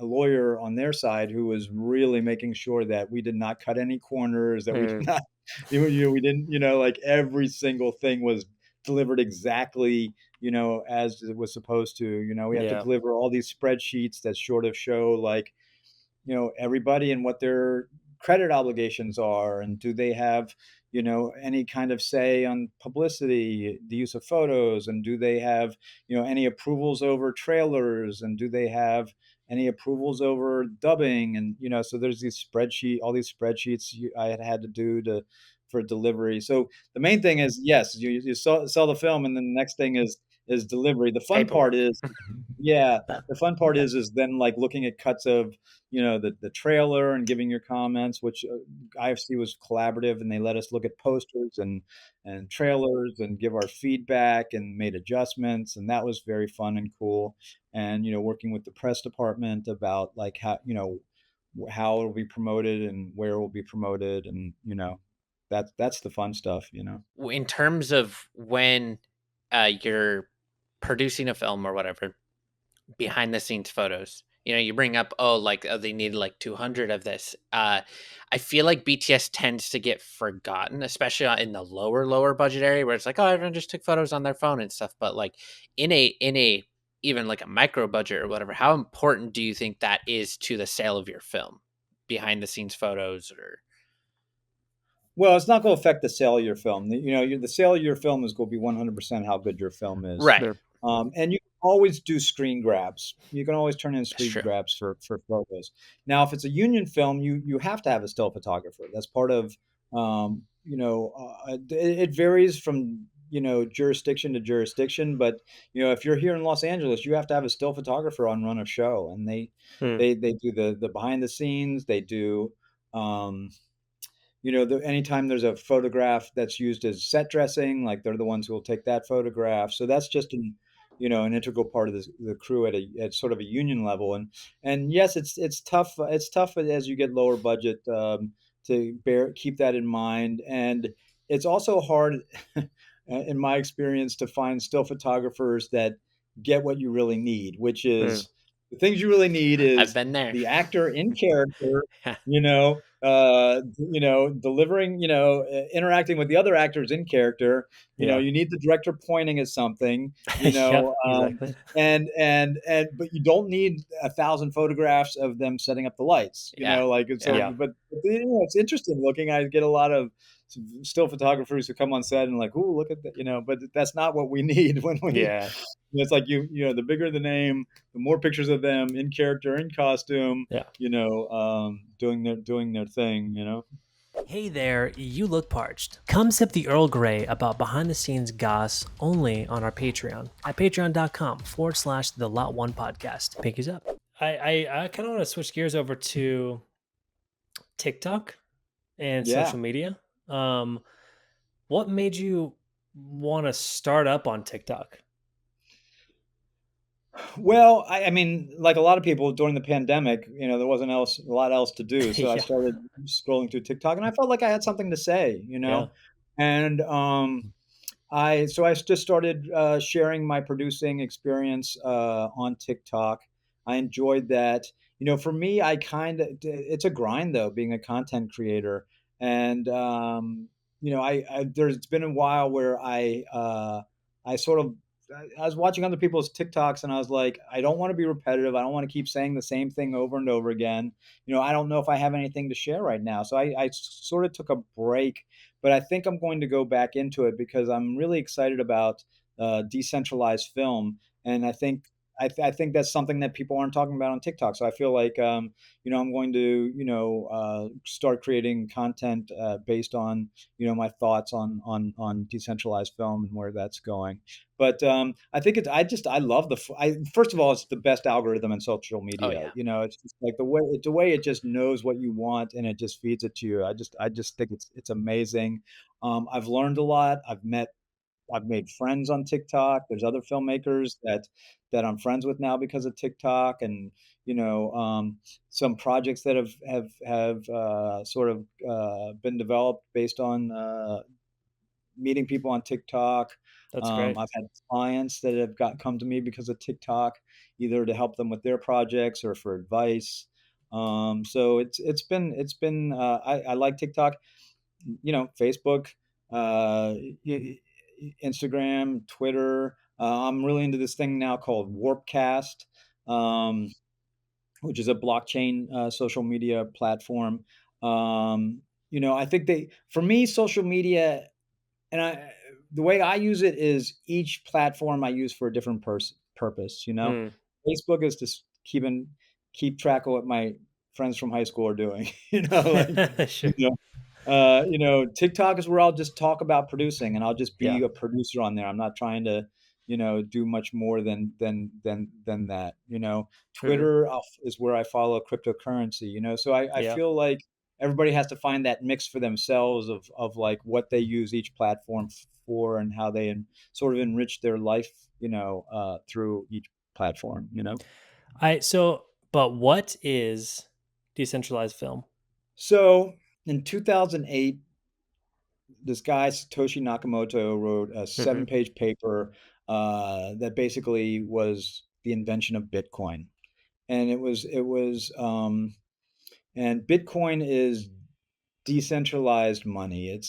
lawyer on their side who was really making sure that we did not cut any corners, that we did Mm. not we didn't, like every single thing was delivered exactly, as it was supposed to. We have to Yeah. deliver all these spreadsheets that sort of show like, everybody and what their credit obligations are, and do they have, any kind of say on publicity, the use of photos, and do they have, any approvals over trailers, and do they have any approvals over dubbing, and so there's all these spreadsheets I had to do to for delivery. So the main thing is, yes, you sell the film, and then the next thing is delivery. The fun part Paperwork. is, yeah, the fun part is then, like, looking at cuts of, the trailer and giving your comments, which, IFC was collaborative, and they let us look at posters and trailers and give our feedback and made adjustments, and that was very fun and cool. And, working with the press department about, like, how it'll be promoted and where it will be promoted, and, that's the fun stuff. In terms of when you're producing a film or whatever, behind the scenes photos. You bring up, oh, like, oh, they needed like 200 of this. I feel like BTS tends to get forgotten, especially in the lower budget area where it's like, oh, everyone just took photos on their phone and stuff. But like in a even like a micro budget or whatever, how important do you think that is to the sale of your film? Behind the scenes photos or Well, it's not gonna affect the sale of your film. The sale of your film is gonna be 100% how good your film is. right. Sure. And you can always do screen grabs. You can always turn in That's screen true. grabs for photos. Now, if it's a union film, you have to have a still photographer. That's part of, it varies from, jurisdiction to jurisdiction. But, if you're here in Los Angeles, you have to have a still photographer on run a show, and they Hmm. they they do the behind the scenes. They do, um, anytime there's a photograph that's used as set dressing, like they're the ones who will take that photograph. So that's just an integral part of the crew at sort of a union level. And yes, it's tough. It's tough as you get lower budget, to keep that in mind. And it's also hard, in my experience, to find still photographers that get what you really need, which Mm. is the things you really need I've is been there. the actor in character, Yeah. delivering, interacting with the other actors in character. Yeah. You need the director pointing at something, Yep, exactly. and but you don't need 1,000 photographs of them setting up the lights, Yeah. like, and so, Yeah. Yeah. but it's interesting looking. I get a lot of still photographers who come on set and like, "Ooh, look at that," but that's not what we need when we, Yeah. it's like, the bigger the name, the more pictures of them in character, in costume, Yeah. doing their thing, Hey there, you look parched. Come sip the Earl Grey about behind the scenes goss only on our Patreon at patreon.com/the Lot One Podcast. Pinkies up. I kind of want to switch gears over to TikTok and Yeah. social media. What made you want to start up on TikTok? Well, I mean, like a lot of people during the pandemic, there wasn't a lot else to do. So I Yeah. started scrolling through TikTok and I felt like I had something to say, Yeah. and I just started sharing my producing experience on TikTok. I enjoyed that. For me, it's a grind though, being a content creator, and there's been a while where I sort of I was watching other people's TikToks and I was like, I don't want to be repetitive. I don't want to keep saying the same thing over and over again. I don't know if I have anything to share right now. So I sort of took a break, but I think I'm going to go back into it because I'm really excited about decentralized film, and I think that's something that people aren't talking about on TikTok. So I feel like I'm going to start creating content based on my thoughts on decentralized film and where that's going. But I think I love first of all, it's the best algorithm in social Oh media. yeah. It's just like the way it just knows what you want and it just feeds it to you. I just think it's amazing. I've learned a lot. I've made friends on TikTok. There's other filmmakers that I'm friends with now because of TikTok, and some projects that have sort of been developed based on meeting people on TikTok. That's great. I've had clients that have come to me because of TikTok, either to help them with their projects or for advice. So it's been I like TikTok, Facebook, uh, Instagram, Twitter. I'm really into this thing now called Warpcast, um, which is a blockchain social media platform. I think for me, social media, and the way I use it is each platform I use for a different purpose. Mm. Facebook is to keep track of what my friends from high school are doing. Like, Sure. TikTok is where I'll just talk about producing and I'll just Yeah. be a producer on there. I'm not trying to, do much more than that. Mhm. Twitter is where I follow cryptocurrency. So I Yeah. feel like everybody has to find that mix for themselves of like what they use each platform for and how they sort of enrich their life, through each platform. But what is decentralized film? So in 2008, this guy Satoshi Nakamoto wrote a Mhm. seven-page paper that basically was the invention of Bitcoin, and and Bitcoin is decentralized money.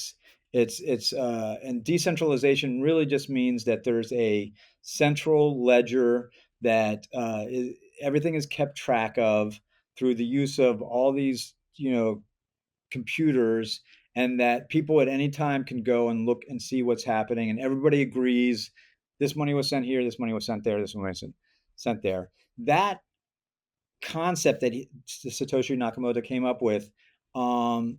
And decentralization really just means that there's a central ledger that everything is kept track of through the use of all these computers, and that people at any time can go and look and see what's happening, and everybody agrees this money was sent here, this money was sent there, this money was sent there. That concept that Satoshi Nakamoto came up with, um,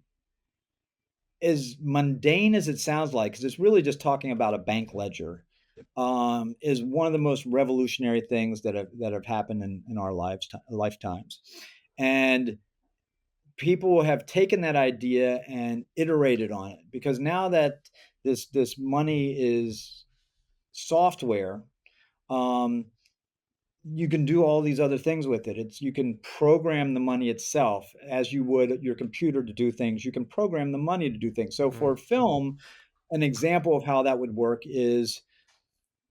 as mundane as it sounds like, because it's really just talking about a bank ledger, is one of the most revolutionary things that have happened in our lifetimes. And people have taken that idea and iterated on it, because now that this money is software, um, you can do all these other things with it. It's You can program the money itself as you would your computer to do things. You can program the money to do things. So Mm, for film, an example of how that would work is,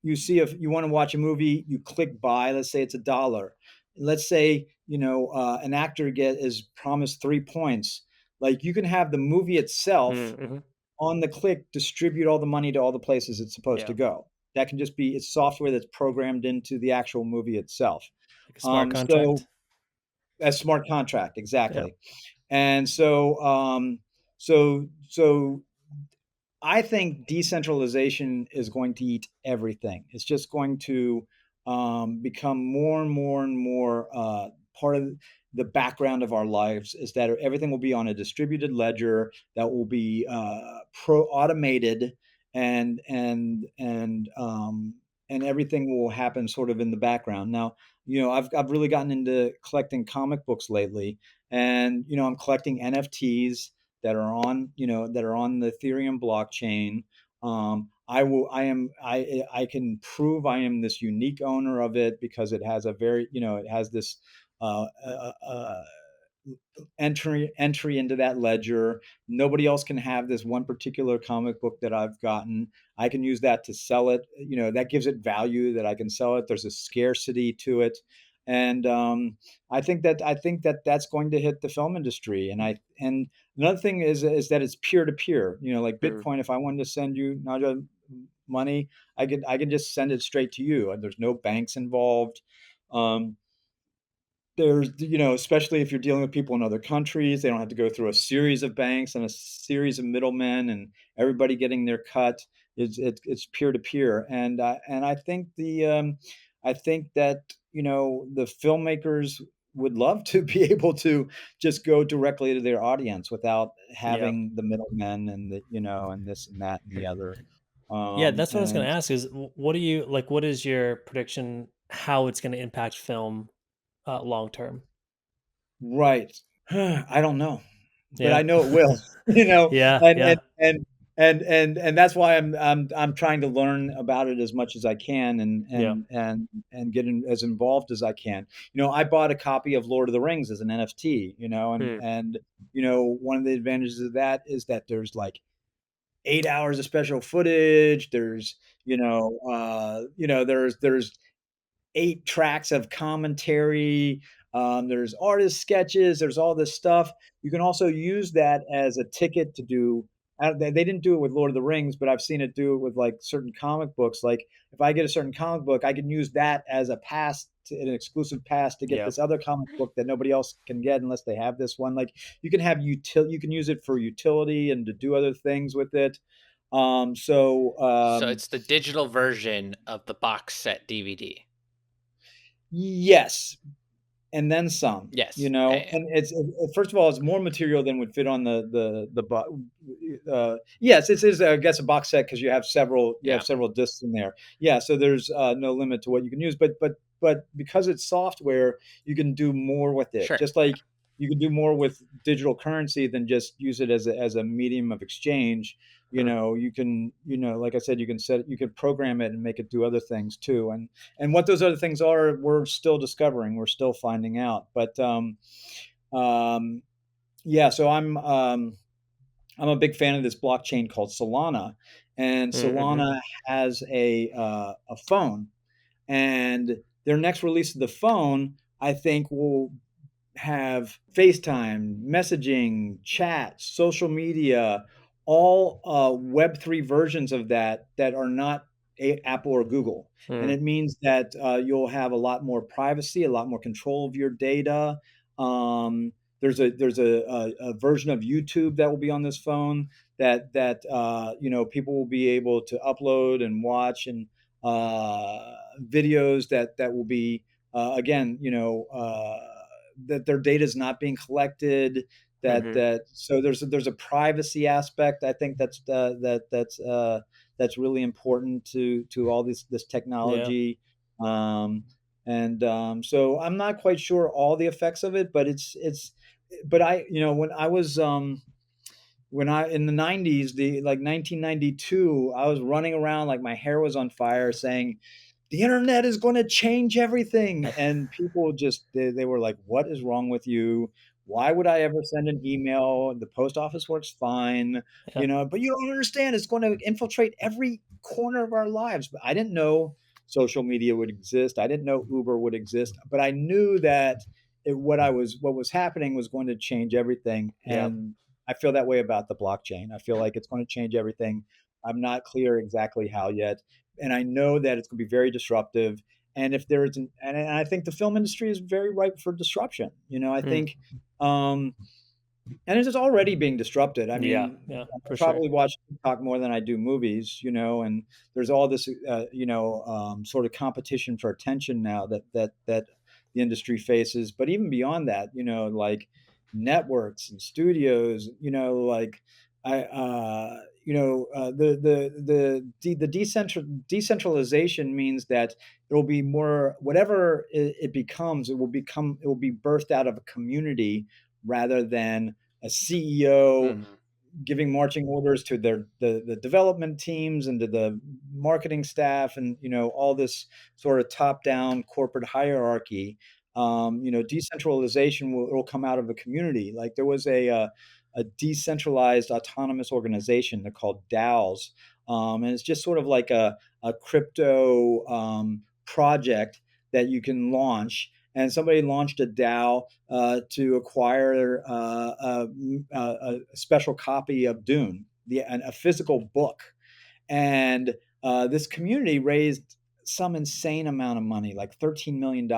you see, if you want to watch a movie, you click buy. Let's say it's $1. Let's say, an actor is promised 3 points. Like, you can have the movie itself mhm. on the click distribute all the money to all the places it's supposed to Yeah, go. That can just be it's software that's programmed into the actual movie itself. like a smart So contract. a smart contract, Yeah, exactly. And so I think decentralization is going to eat everything. It's just going to become more and more and more part of the background of our lives. Is that everything will be on a distributed ledger that will be pro automated, and and everything will happen sort of in the background. Now, I've really gotten into collecting comic books lately, and I'm collecting NFTs that are on the Ethereum blockchain. I can prove I am this unique owner of it, because it has it has this uh, uh, uh, entry into that ledger. Nobody else can have this one particular comic book that I've gotten. I can use that to sell it. That gives it value, that I can sell it. There's a scarcity to it. And I think that that's going to hit the film industry. And another thing is that it's peer to peer. Like mm, Bitcoin. If I wanted to send you Naja money, I could just send it straight to you. There's no banks involved. Um, especially if you're dealing with people in other countries, they don't have to go through a series of banks and a series of middlemen, and everybody getting their cut. It's peer to peer. And I think that the filmmakers would love to be able to just go directly to their audience without yeah. having the middlemen, and and this and that and the other. Yeah, that's what I was gonna And ask is what do you like, what is your prediction how it's gonna impact film, long term? Right. I don't know, but Yeah. I know it will, you know, Yeah, and yeah, and and and that's why I'm trying to learn about it as much as I can, yeah. and get as involved as I can. I bought a copy of Lord of the Rings as an NFT, Hmm, one of the advantages of that is that there's like 8 hours of special footage. There's 8 tracks of commentary. There's artist sketches. There's all this stuff. You can also use that as a ticket to do. They didn't do it with Lord of the Rings, but I've seen it do it with like certain comic books. Like, if I get a certain comic book, I can use that as a an exclusive pass to get yeah. this other comic book that nobody else can get unless they have this one. Like, you can use it for utility and to do other things with it. Um, so So um, it's the digital version of the box set DVD. yes, and then some, Yes. and first of all, it's more material than would fit on yes, it is, I guess, a box set, because you have Yeah. several discs in there. Yeah, so there's no limit to what you can use, but because it's software, you can do more with it. Sure. Just like you can do more with digital currency than just use it as a medium of exchange. Hmm, You can, like I said, you can program it and make it do other things too. And what those other things are, we're still discovering, we're still finding out. But um, yeah, so I'm a big fan of this blockchain called Solana, and mm-hmm. Solana has a phone, and their next release of the phone, I think, will have FaceTime, messaging, chat, social media, all Web3 versions of that are not Apple or Google. And Mm, it means that you'll have a lot more privacy, a lot more control of your data. Um, there's a version of YouTube that will be on this phone that people will be able to upload and watch, and videos that will be again, that their data is not being collected. mm-hmm. So there's a privacy aspect. I think that's really important to all this Yeah. technology. Um, so I'm not quite sure all the effects of it, but it's but I, when I was, when I in the 90s, the like 1992, I was running around like my hair was on fire saying, the internet is going to change everything. And people just, they were like, what is wrong with you? Why would I ever send an email? The post office works fine, Yeah. but you don't understand. It's going to infiltrate every corner of our lives. But I didn't know social media would exist. I didn't know Uber would exist, but I knew that what was happening was going to change everything. Yeah. And I feel that way about the blockchain. I feel like it's going to change everything. I'm not clear exactly how yet, and I know that it's going to be very disruptive. And if there is, and I think the film industry is very ripe for disruption. I Mm. think, and it's already being disrupted. I Yeah. mean, Yeah. I For sure. probably watch TikTok more than I do movies. And there's all this, sort of competition for attention now that the industry faces. But even beyond that, like networks and studios, like I, decentralization means that it will be more whatever it becomes. It will be birthed out of a community rather than a CEO Mhm. giving marching orders to the development teams and to the marketing staff, and all this sort of top down corporate hierarchy. Decentralization will come out of a community. Like there was a decentralized autonomous organization. They're called DAOs, and it's just sort of like a crypto project that you can launch. And somebody launched a DAO to acquire a special copy of Dune, a physical book. And this community raised some insane amount of money, like $13 million,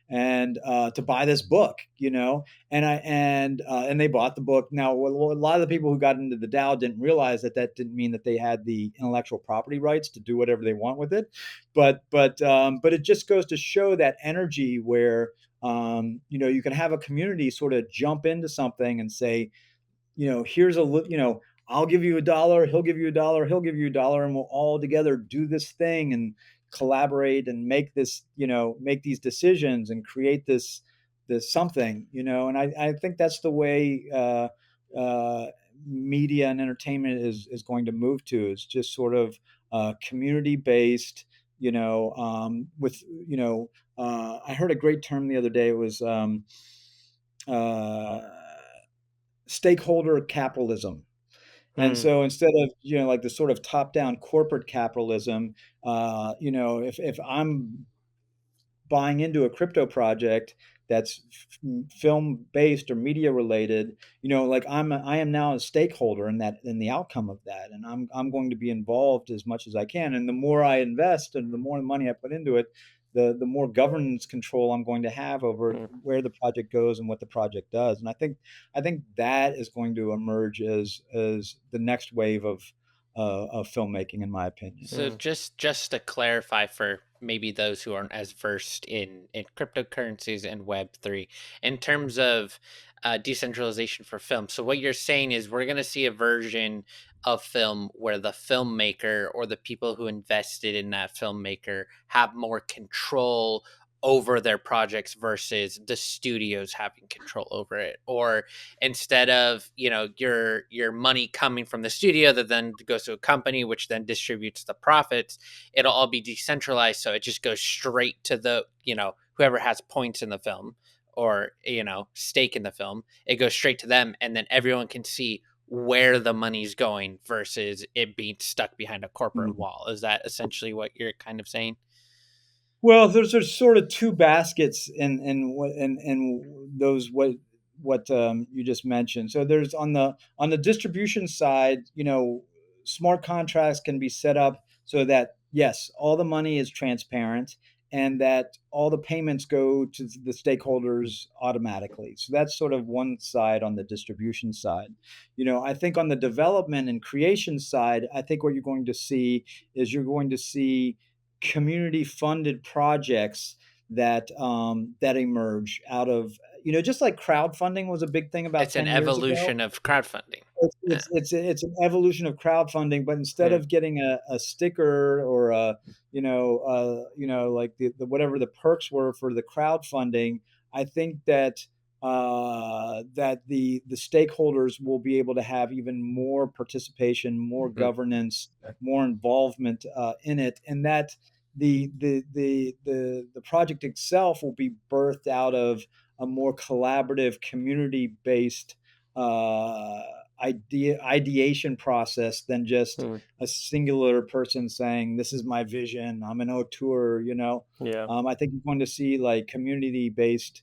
and to buy this book, and they bought the book. Now, a lot of the people who got into the DAO didn't realize that didn't mean that they had the intellectual property rights to do whatever they want with it, but it just goes to show that energy where you can have a community sort of jump into something and say, here's I'll give you $1, he'll give you $1, he'll give you $1, and we'll all together do this thing and collaborate and make these decisions and create this something. And I think that's the way uh, media and entertainment is going to move to. It's just sort of community based. With I heard a great term the other day. It was uh, stakeholder capitalism. And Mm. so instead of, like the sort of top down corporate capitalism, if I'm buying into a crypto project that's film based or media related, like I am now a stakeholder in the outcome of that, and I'm going to be involved as much as I can. And the more I invest and the more money I put into it, the more governance control I'm going to have over Mm. where the project goes and what the project does. And I think that is going to emerge as the next wave of filmmaking, in my opinion. So Mm. just to clarify for maybe those who aren't as versed in cryptocurrencies and Web3, in terms of decentralization for film. So what you're saying is we're going to see a version of film where the filmmaker or the people who invested in that filmmaker have more control over their projects versus the studios having control over it, or instead of your money coming from the studio that then goes to a company which then distributes the profits, it'll all be decentralized, so it just goes straight to the whoever has points in the film or stake in the film. It goes straight to them, and then everyone can see where the money's going versus it being stuck behind a corporate Mhm. wall. Is that essentially what you're kind of saying? Well, there's sort of two baskets in those what you just mentioned. So there's on the distribution side, smart contracts can be set up so that yes, all the money is transparent and that all the payments go to the stakeholders automatically. So that's sort of one side on the distribution side. I think on the development and creation side, I think what you're going to see is you're going to see community funded projects that emerge out of, just like crowdfunding was a big thing about It's an 10 years ago. evolution of crowdfunding. Yeah. It's an evolution of crowdfunding, but instead Mm. of getting a sticker or like the whatever the perks were for the crowdfunding, I think that that the stakeholders will be able to have even more participation, more Mm, governance, more involvement in it, and that the project itself will be birthed out of a more collaborative, community based ideation process than just Hmm. a singular person saying, "This is my vision. I'm an auteur." Yeah. I think you're going to see like community based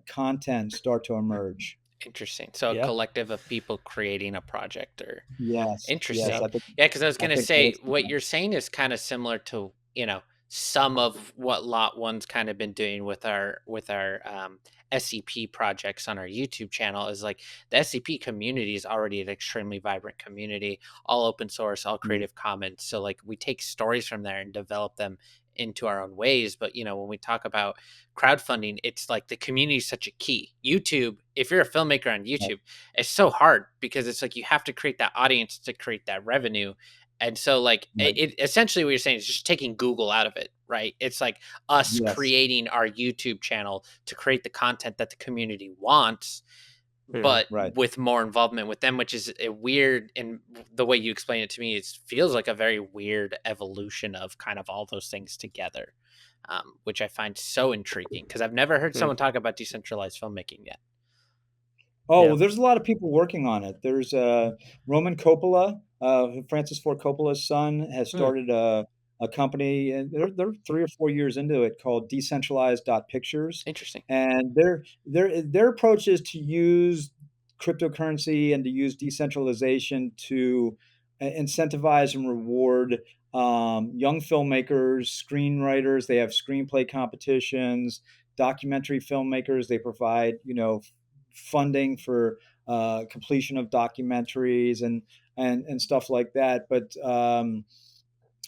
content start to emerge. interesting. So a Yeah. collective of people creating a project, or Yes, yes, interesting. Yeah. Yeah, because I was I gonna think that say is what you're saying is kind of similar to, some of what Lot One's kind of been doing with our SCP projects on our YouTube channel. Is like the SCP community is already an extremely vibrant community, all open source, all yeah, Creative Commons. So like we take stories from there and develop them into our own ways. But when we talk about crowdfunding, it's like the community is such a key. YouTube, if you're a filmmaker on right, YouTube, it's so hard because it's like you have to create that audience to create that revenue. And so like right. it essentially what you're saying is just taking Google out of it, right? It's like us Yes, creating our YouTube channel to create the content that the community wants, Hmm. but right. with more involvement with them, which is a weird, and the way you explain it to me, it feels like a very weird evolution of kind of all those things together, which I find so intriguing because I've never heard Hmm. someone talk about decentralized filmmaking yet. Oh, Yeah. well, there's a lot of people working on it. There's Roman Coppola, Francis Ford Coppola's son, has Hmm, started a company, and they're 3 or 4 years into it called Decentralized Pictures, interesting. and their approach is to use cryptocurrency and to use decentralization to incentivize and reward young filmmakers, screenwriters. They have screenplay competitions, documentary filmmakers. They provide funding for completion of documentaries and stuff like that. But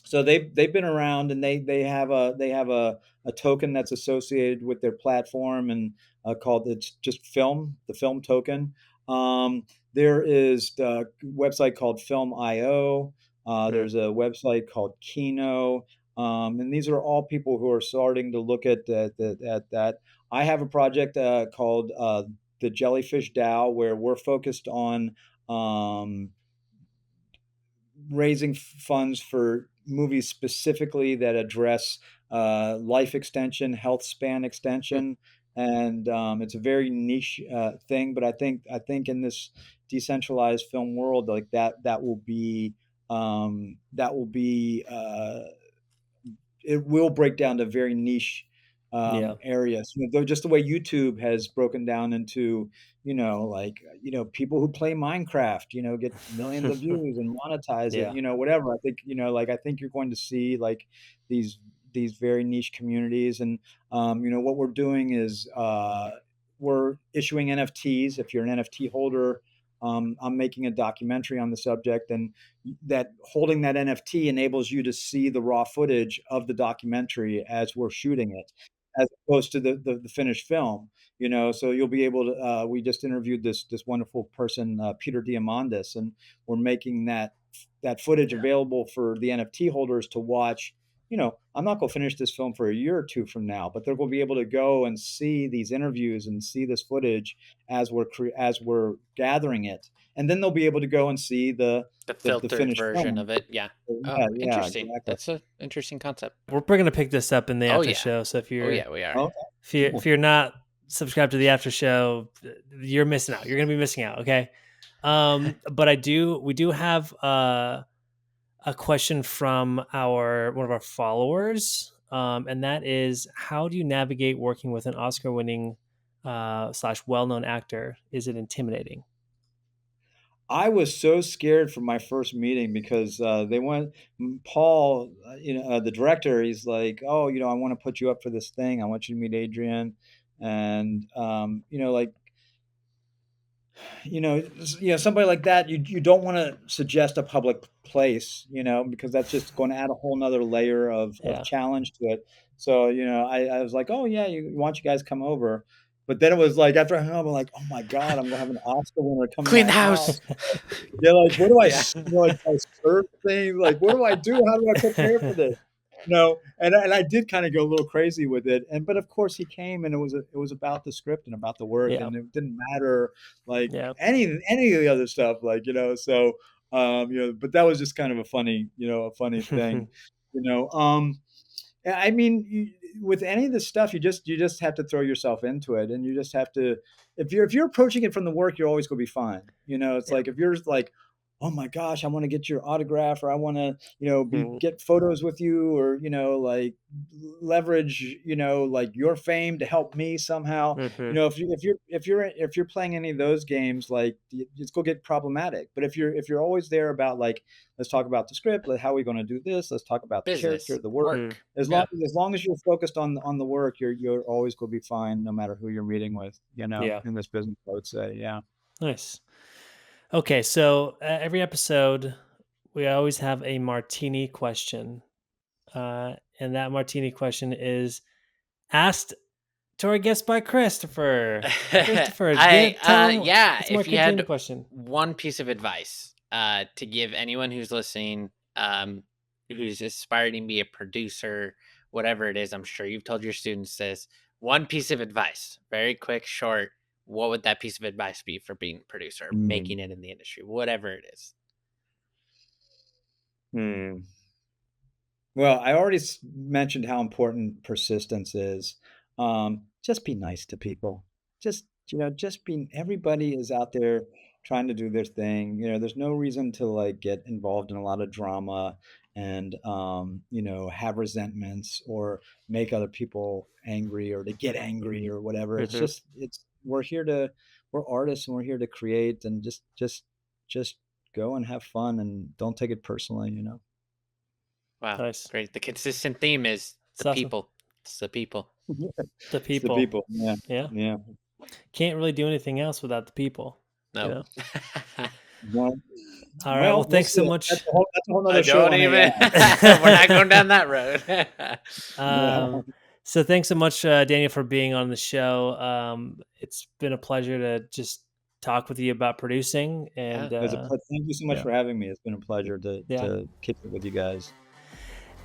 so they've been around, and they have a token that's associated with their platform, and called, it's just the film token. There is a website called Film.io. Hmm. There's a website called Kino. And these are all people who are starting to look at that. I have a project called the Jellyfish DAO, where we're focused on um, raising funds for movies specifically that address life extension, health span Hmm, extension, and it's a very niche thing. But I think in this decentralized film world, like that will be it will break down to very niche Yeah. areas. Just the way YouTube has broken down into, like, people who play Minecraft, get millions of views and monetize it, Yeah. whatever. I think you're going to see like these these very niche communities, and what we're doing is we're issuing NFTs. If you're an NFT holder, I'm making a documentary on the subject, and that holding that NFT enables you to see the raw footage of the documentary as we're shooting it, as opposed to the finished film. So you'll be able to. We just interviewed this wonderful person, Peter Diamandis, and we're making that footage available for the NFT holders to watch. I'm not going to finish this film for a year or two from now, but they're going to be able to go and see these interviews and see this footage as we're gathering it, and then they'll be able to go and see the the the filtered finished version film. of it, yeah. Oh, Yeah, yeah, interesting. exactly. That's a interesting concept. We're going to pick this up in the Oh after yeah, show. So if oh you're yeah, we are. Okay, if cool. you're not subscribed to the after show, you're missing out. You're going to be missing out. Okay. But we do have a question from one of our followers, and that is, how do you navigate working with an Oscar-winning slash well-known actor? Is it intimidating? I was so scared for my first meeting because they went. Paul, the director. He's like, "Oh, I want to put you up for this thing. I want you to meet Adrian," and like, somebody like that, you don't want to suggest a public place, because that's just going to add a whole nother layer of Yeah. challenge to it. So, I was like, "Oh yeah, why don't you guys come over?" But then it was like, after I hung up, I'm like, "Oh my god, I'm gonna have an Oscar winner come to Clean my the house. house." Yeah, like, what do I, Yeah. like, do I serve things? Like, what do I do? How do I prepare for this? No, and I did kind of go a little crazy with it, but of course he came, and it was about the script and about the work, Yeah. and it didn't matter like Yeah. any of the other stuff, like so but that was just kind of a funny thing, you know. I mean, with any of this stuff, you just have to throw yourself into it, and you just have to. If you're approaching it from the work, you're always going to be fine. It's Yeah. like if you're like, oh my gosh, I want to get your autograph, or I want to, Mm. get photos with you, or like leverage, like your fame to help me somehow. Mhm. If you're playing any of those games, like it's going to get problematic. But if you're always there about like, let's talk about the script, like how are we going to do this? Let's talk about the character, Business, the work. Mm. work. Yeah. As long as you're focused on the work, you're always going to be fine, no matter who you're meeting with. Yeah. In this business, I would say, yeah. Nice. Okay, so every episode, we always have a martini question. And that martini question is asked to our guest by Christopher. Christopher, tell him Yeah, it's a if you martini had question. one piece of advice to give anyone who's listening, who's aspiring to be a producer, whatever it is, I'm sure you've told your students this. One piece of advice, very quick, short. What would that piece of advice be for being a producer, Mm. making it in the industry, whatever it is? Hmm. Well, I already mentioned how important persistence is. Just be nice to people. Just be. Everybody is out there trying to do their thing. There's no reason to like get involved in a lot of drama and have resentments or make other people angry or to get angry or whatever. It's Mhm. just we're artists, and we're here to create, and just go and have fun, and don't take it personally. Wow, Nice. great. The consistent theme is It's the awesome. people. It's the people. The It's the people. people. Yeah. Yeah. Yeah. Can't really do anything else without the people, you No. know? Well, All right. Well, we'll thanks so see. That's much. a whole I nother show don't on even. AI. We're not going down that road. um, so thanks so much, Daniel, for being on the show. It's been a pleasure to just talk with you about producing, Yeah. and It was a pleasure. Thank you so much yeah, for having me. It's been a pleasure yeah. to kick it with you guys.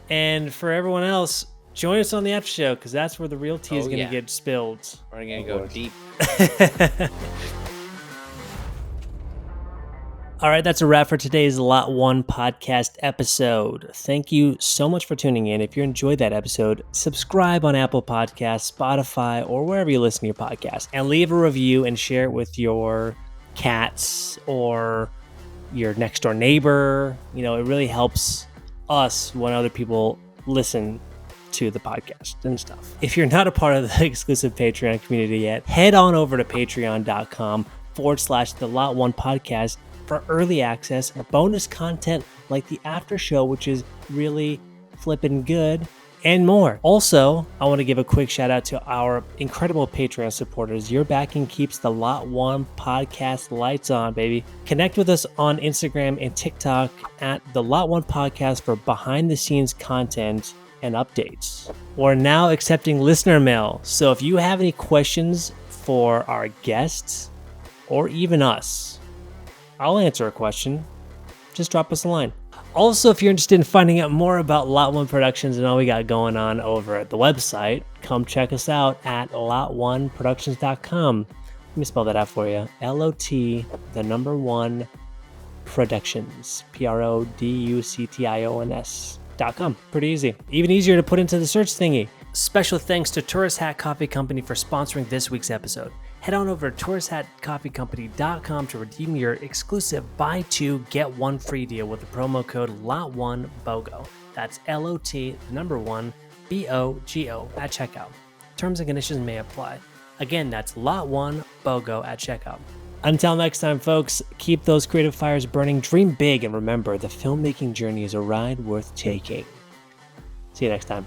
And for everyone else, join us on the after show because that's where the real tea is Oh, going to yeah. get spilled. We're going to Oh, go boy. deep. All right, that's a wrap for today's Lot 1 podcast episode. Thank you so much for tuning in. If you enjoyed that episode, subscribe on Apple Podcasts, Spotify, or wherever you listen to your podcast, and leave a review and share it with your cats or your next door neighbor. It really helps us when other people listen to the podcast and stuff. If you're not a part of the exclusive Patreon community yet, head on over to patreon.com/the Lot 1 podcast for early access, bonus content like the after show, which is really flippin' good, and more. Also, I want to give a quick shout out to our incredible Patreon supporters. Your backing keeps the Lot 1 podcast lights on, baby. Connect with us on Instagram and TikTok at the Lot 1 podcast for behind the scenes content and updates. We're now accepting listener mail. So if you have any questions for our guests or even us, I'll answer a question. Just drop us a line. Also, if you're interested in finding out more about Lot 1 Productions and all we got going on over at the website, come check us out at lot1productions.com. Let me spell that out for you. LOT, the number 1, Productions. PRODUCTIONS.com. Pretty easy. Even easier to put into the search thingy. Special thanks to Tourist Hat Coffee Company for sponsoring this week's episode. Head on over to touristhatcoffeecompany.com to redeem your exclusive buy 2 get 1 free deal with the promo code LOT1BOGO. That's LOT, the number 1, BOGO at checkout. Terms and conditions may apply. Again, that's LOT1BOGO at checkout. Until next time, folks, keep those creative fires burning, dream big, and remember, the filmmaking journey is a ride worth taking. See you next time.